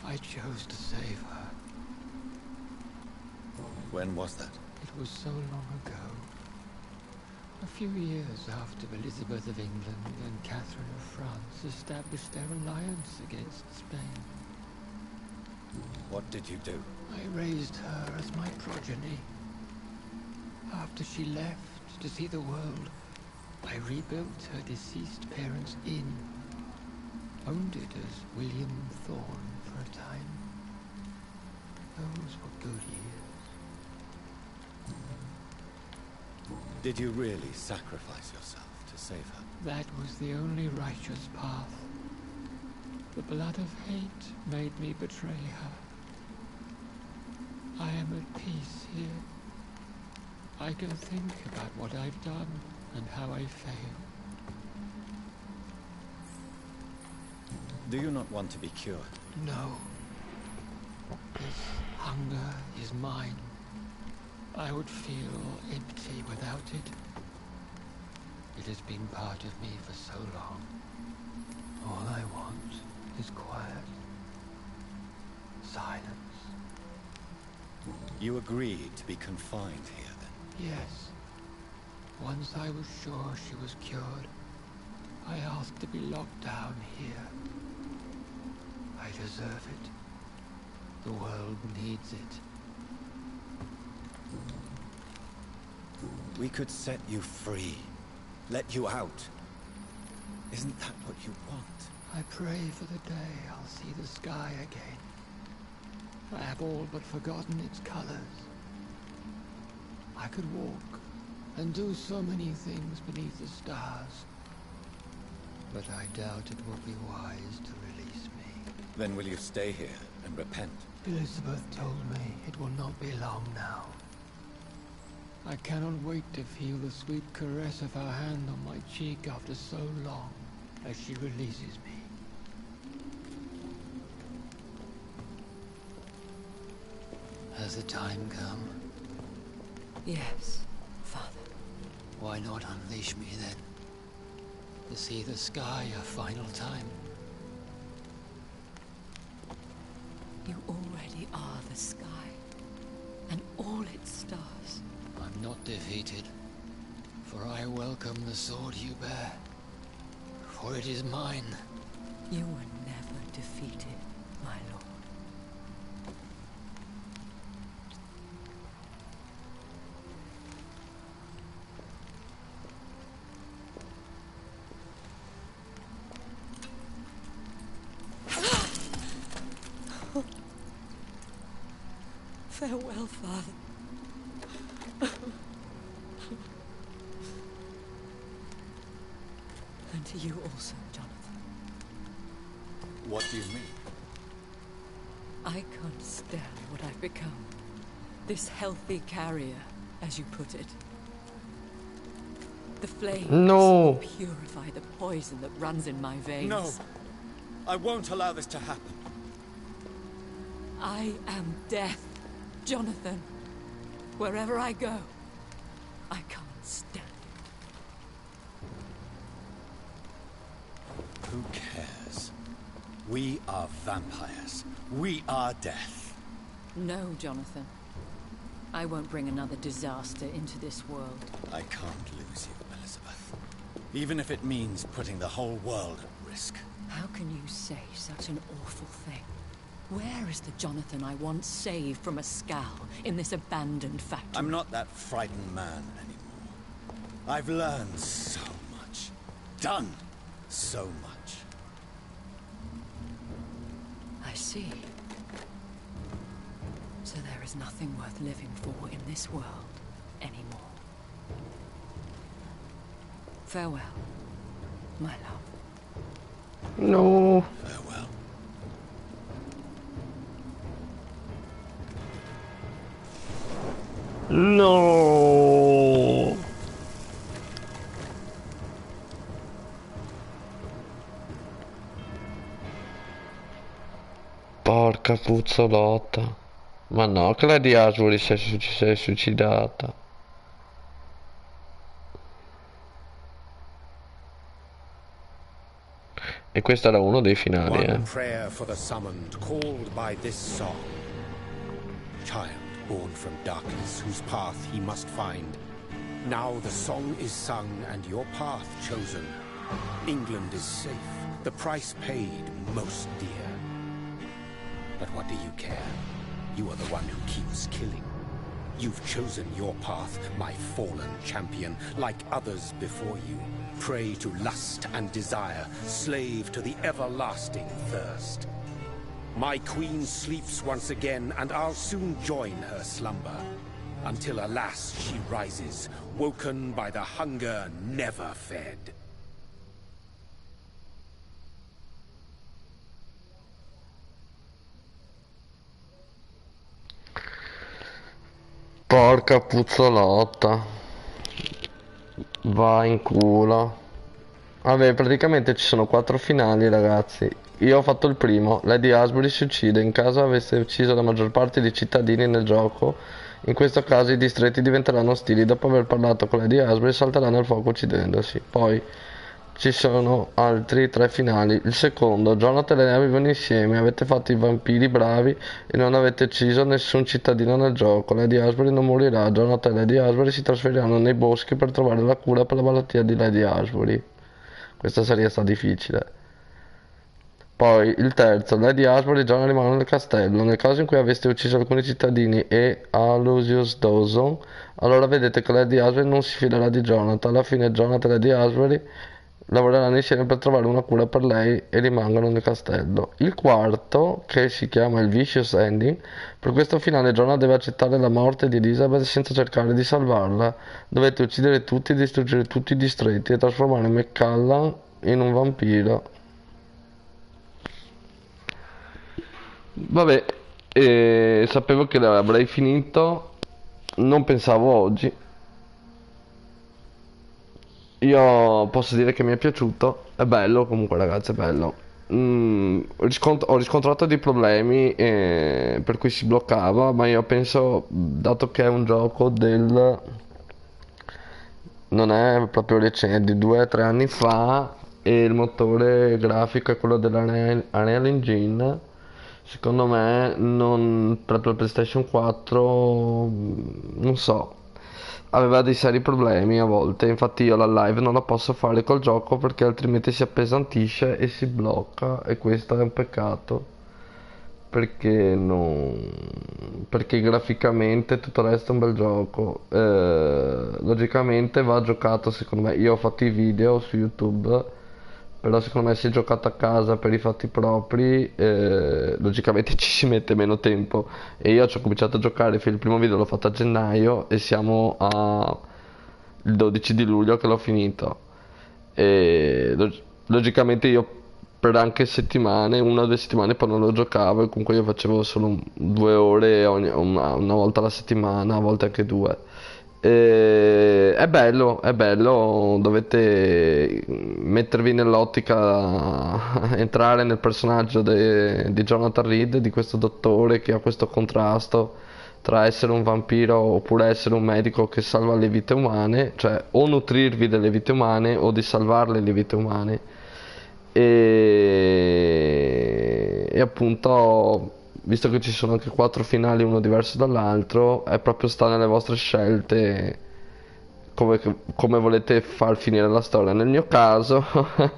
I chose to save her. When was that? It was so long ago. A few years after Elizabeth of England and Catherine of France established their alliance against Spain. What did you do? I raised her as my progeny. After she left to see the world, I rebuilt her deceased parents' inn. Owned it as William Thorne for a time. Those were good years. Did you really sacrifice yourself to save her? That was the only righteous path. The blood of hate made me betray her. I am at peace here. I can think about what I've done and how I failed. Do you not want to be cured? No. This hunger is mine. I would feel empty without it. It has been part of me for so long. All I want is quiet. Silence. You agreed to be confined here, then? Yes. Once I was sure she was cured, I asked to be locked down here. I deserve it. The world needs it. We could set you free. Let you out. Isn't that what you want? I pray for the day I'll see the sky again. I have all but forgotten its colors. I could walk and do so many things beneath the stars. But I doubt it will be wise to release me. Then will you stay here and repent? Elizabeth told me it will not be long now. I cannot wait to feel the sweet caress of her hand on my cheek after so long, as she releases me. Has the time come? Yes, Father. Why not unleash me then? To see the sky a final time? You already are the sky, and all its stars. I'm not defeated, for I welcome the sword you bear, for it is mine. You were never defeated, my lord. Farewell, Father. And to you also, Jonathan. What do you mean? I can't stand what I've become. This healthy carrier, as you put it. The flames No. purify the poison that runs in my veins. No! I won't allow this to happen. I am death, Jonathan. Wherever I go, I can't stand it. Who cares? We are vampires. We are death. No, Jonathan. I won't bring another disaster into this world. I can't lose you, Elizabeth. Even if it means putting the whole world at risk. How can you say such an awful thing? Where is the Jonathan I once saved from a scowl in this abandoned factory? I'm not that frightened man anymore. I've learned so much. Done so much. I see. So there is nothing worth living for in this world anymore. Farewell, my love. No. Farewell. No. Porca puzzolotta. Ma no, che la di Asbury si è suicidata. E questo era uno dei finali, One prayer for the summoned, called by this song. Child born from darkness, whose path he must find. Now the song is sung and your path chosen. England is safe, the price paid most dear. But what do you care? You are the one who keeps killing. You've chosen your path, my fallen champion, like others before you. Prey to lust and desire, slave to the everlasting thirst. My queen sleeps once again, and I'll soon join her slumber. Until alas, she rises, woken by the hunger never fed. Porca puzzolotta. Va in culo. Vabbè, praticamente ci sono 4 finali, ragazzi. Io ho fatto il primo. Lady Asbury si uccide in caso avesse ucciso la maggior parte dei cittadini nel gioco. In questo caso i distretti diventeranno ostili. Dopo aver parlato con Lady Asbury salterà nel fuoco uccidendosi. Poi ci sono altri 3 finali. Il secondo, Jonathan e lei vivono insieme. Avete fatto i vampiri bravi e non avete ucciso nessun cittadino nel gioco. Lady Asbury non morirà. Jonathan e Lady Asbury si trasferiranno nei boschi per trovare la cura per la malattia di Lady Asbury. Questa sarebbe stata difficile. Poi il terzo, Lady Ashbury e John rimangono nel castello. Nel caso in cui aveste ucciso alcuni cittadini e Aloysius Dawson, allora vedete che Lady Ashbury non si fiderà di Jonathan. Alla fine Jonathan e Lady Ashbury lavoreranno insieme per trovare una cura per lei e rimangono nel castello. Il quarto, che si chiama il Vicious Ending, per questo finale Jonathan deve accettare la morte di Elizabeth senza cercare di salvarla. Dovete uccidere tutti, distruggere tutti i distretti e trasformare McCallan in un vampiro. Vabbè, sapevo che l'avrei finito, non pensavo oggi. Io posso dire che mi è piaciuto, è bello comunque ragazzi, è bello. Ho riscontrato dei problemi per cui si bloccava, ma io penso, dato che è un gioco non è proprio recente, di 2 o 3 anni fa, e il motore grafico è quello dell'Unreal Engine, secondo me per la PlayStation 4, non so, aveva dei seri problemi a volte. Infatti io la live non la posso fare col gioco perché altrimenti si appesantisce e si blocca, e questo è un peccato, perché perché graficamente tutto il resto è un bel gioco. Logicamente va giocato, secondo me. Io ho fatto i video su YouTube, però secondo me se giocato a casa per i fatti propri, logicamente ci si mette meno tempo. E io ci ho cominciato a giocare, il primo video l'ho fatto a gennaio e siamo il 12 di luglio che l'ho finito. E logicamente io per anche settimane, 1 o 2 settimane, poi non lo giocavo, e comunque io facevo solo 2 ore una volta alla settimana, a volte anche 2. È bello, dovete mettervi nell'ottica, entrare nel personaggio di Jonathan Reid, di questo dottore che ha questo contrasto tra essere un vampiro oppure essere un medico che salva le vite umane, cioè o nutrirvi delle vite umane o di salvarle le vite umane. E appunto, visto che ci sono anche 4 finali, uno diverso dall'altro, è proprio sta nelle vostre scelte come, come volete far finire la storia. Nel mio caso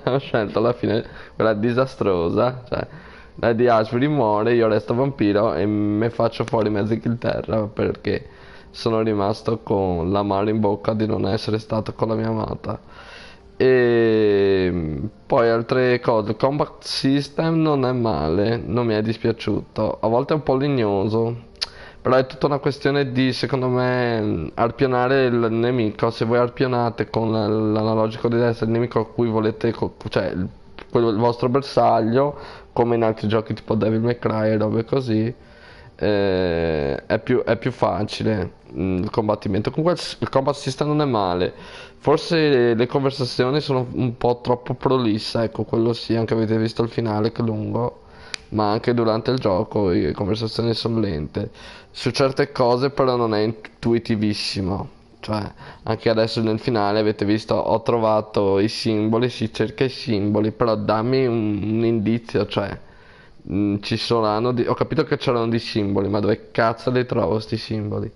ho scelto alla fine quella disastrosa, cioè Lady Ashbury muore, io resto vampiro e me faccio fuori mezza Inghilterra perché sono rimasto con l'amaro in bocca di non essere stato con la mia amata. E poi altre cose, il combat system non è male, non mi è dispiaciuto, a volte è un po' legnoso, però è tutta una questione di, secondo me, arpionare il nemico. Se voi arpionate con l'analogico di destra il nemico a cui volete, cioè il vostro bersaglio, come in altri giochi tipo Devil May Cry e robe così, è più facile il combattimento. Comunque il combat system non è male. Forse le conversazioni sono un po' troppo prolisse, ecco, quello sì, anche avete visto il finale che è lungo, ma anche durante il gioco le conversazioni sono lente. Su certe cose però non è intuitivissimo. Cioè, anche adesso nel finale avete visto, ho trovato i simboli, si cerca i simboli, però dammi un indizio, cioè ci saranno ho capito che c'erano dei simboli, ma dove cazzo li trovo sti simboli?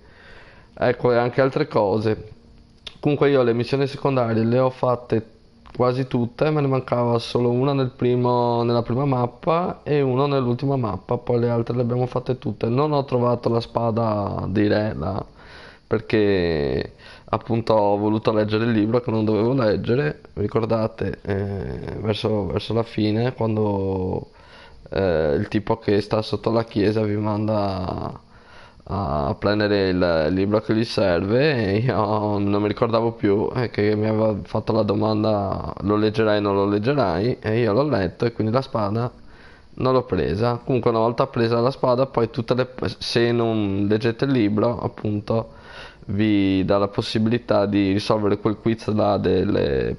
Ecco, e anche altre cose. Comunque io le missioni secondarie le ho fatte quasi tutte, me ne mancava solo una nella prima mappa e una nell'ultima mappa, poi le altre le abbiamo fatte tutte. Non ho trovato la spada di Re là, perché appunto ho voluto leggere il libro che non dovevo leggere, ricordate, verso la fine, quando il tipo che sta sotto la chiesa vi manda a prendere il libro che gli serve, e io non mi ricordavo più, che mi aveva fatto la domanda: lo leggerai o non lo leggerai? E io l'ho letto, e quindi la spada non l'ho presa. Comunque una volta presa la spada, poi se non leggete il libro, appunto, vi dà la possibilità di risolvere quel quiz là del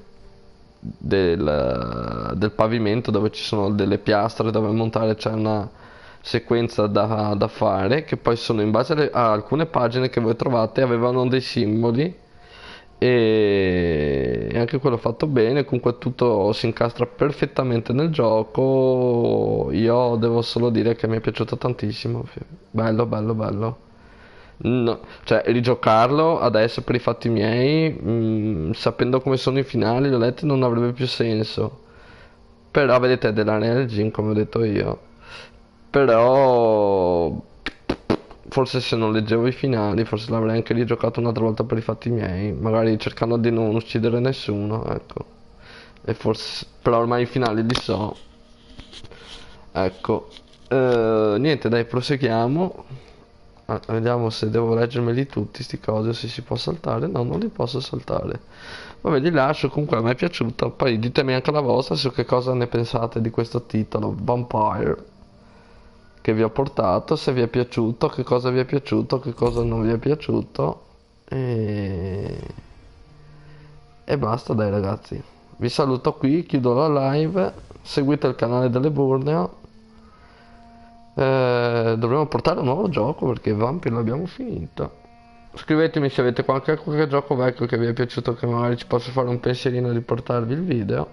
pavimento, dove ci sono delle piastre dove montare, c'è una sequenza da fare, che poi sono in base a alcune pagine che voi trovate, avevano dei simboli, e anche quello fatto bene. Comunque tutto si incastra perfettamente nel gioco. Io devo solo dire che mi è piaciuto tantissimo, bello bello bello. No, cioè rigiocarlo adesso per i fatti miei, sapendo come sono i finali, le lettere, non avrebbe più senso. Però vedete è della Real Gin, come ho detto io. Però forse se non leggevo i finali forse l'avrei anche rigiocato un'altra volta per i fatti miei, magari cercando di non uccidere nessuno, ecco. E forse però ormai i finali li so. Ecco. Niente, dai, proseguiamo. Vediamo se devo leggermeli tutti sti cose, se si può saltare. No, non li posso saltare. Vabbè, li lascio, comunque a me è piaciuto. Poi ditemi anche la vostra su che cosa ne pensate di questo titolo, Vampyr, che vi ho portato, se vi è piaciuto, che cosa vi è piaciuto, che cosa non vi è piaciuto. E basta, dai ragazzi. Vi saluto qui, chiudo la live. Seguite il canale dell'Eburneo. Dovremmo portare un nuovo gioco perché Vampyr l'abbiamo finito. Scrivetemi se avete qualche gioco vecchio che vi è piaciuto, che magari ci posso fare un pensierino di portarvi il video.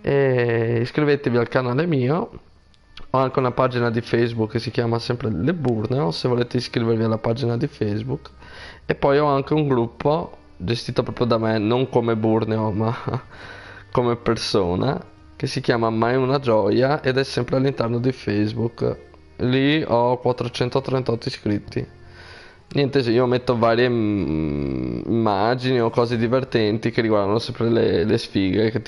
E iscrivetevi al canale mio. Ho anche una pagina di Facebook che si chiama sempre l'Eburneo, se volete iscrivervi alla pagina di Facebook. E poi ho anche un gruppo gestito proprio da me, non come Burneo ma come persona, che si chiama Mai una gioia ed è sempre all'interno di Facebook. Lì ho 438 iscritti. Niente, io metto varie immagini o cose divertenti che riguardano sempre le sfighe che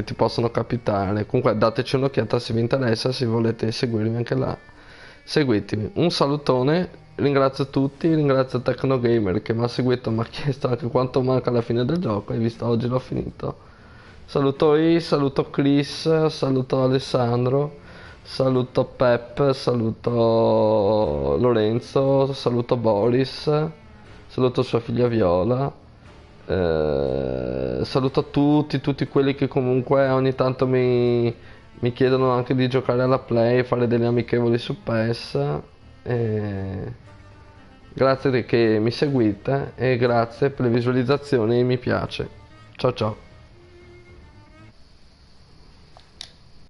ti possono capitare. Comunque dateci un'occhiata se vi interessa, se volete seguirmi anche là. Seguitemi. Un salutone, ringrazio tutti, ringrazio Tecnogamer che mi ha seguito, mi ha chiesto anche quanto manca alla fine del gioco e visto oggi l'ho finito. Saluto saluto Chris, saluto Alessandro, saluto Pep, saluto Lorenzo, saluto Boris, saluto sua figlia Viola, saluto tutti quelli che comunque ogni tanto mi chiedono anche di giocare alla Play, fare delle amichevoli su PES. Grazie che mi seguite e grazie per le visualizzazioni e mi piace. Ciao ciao.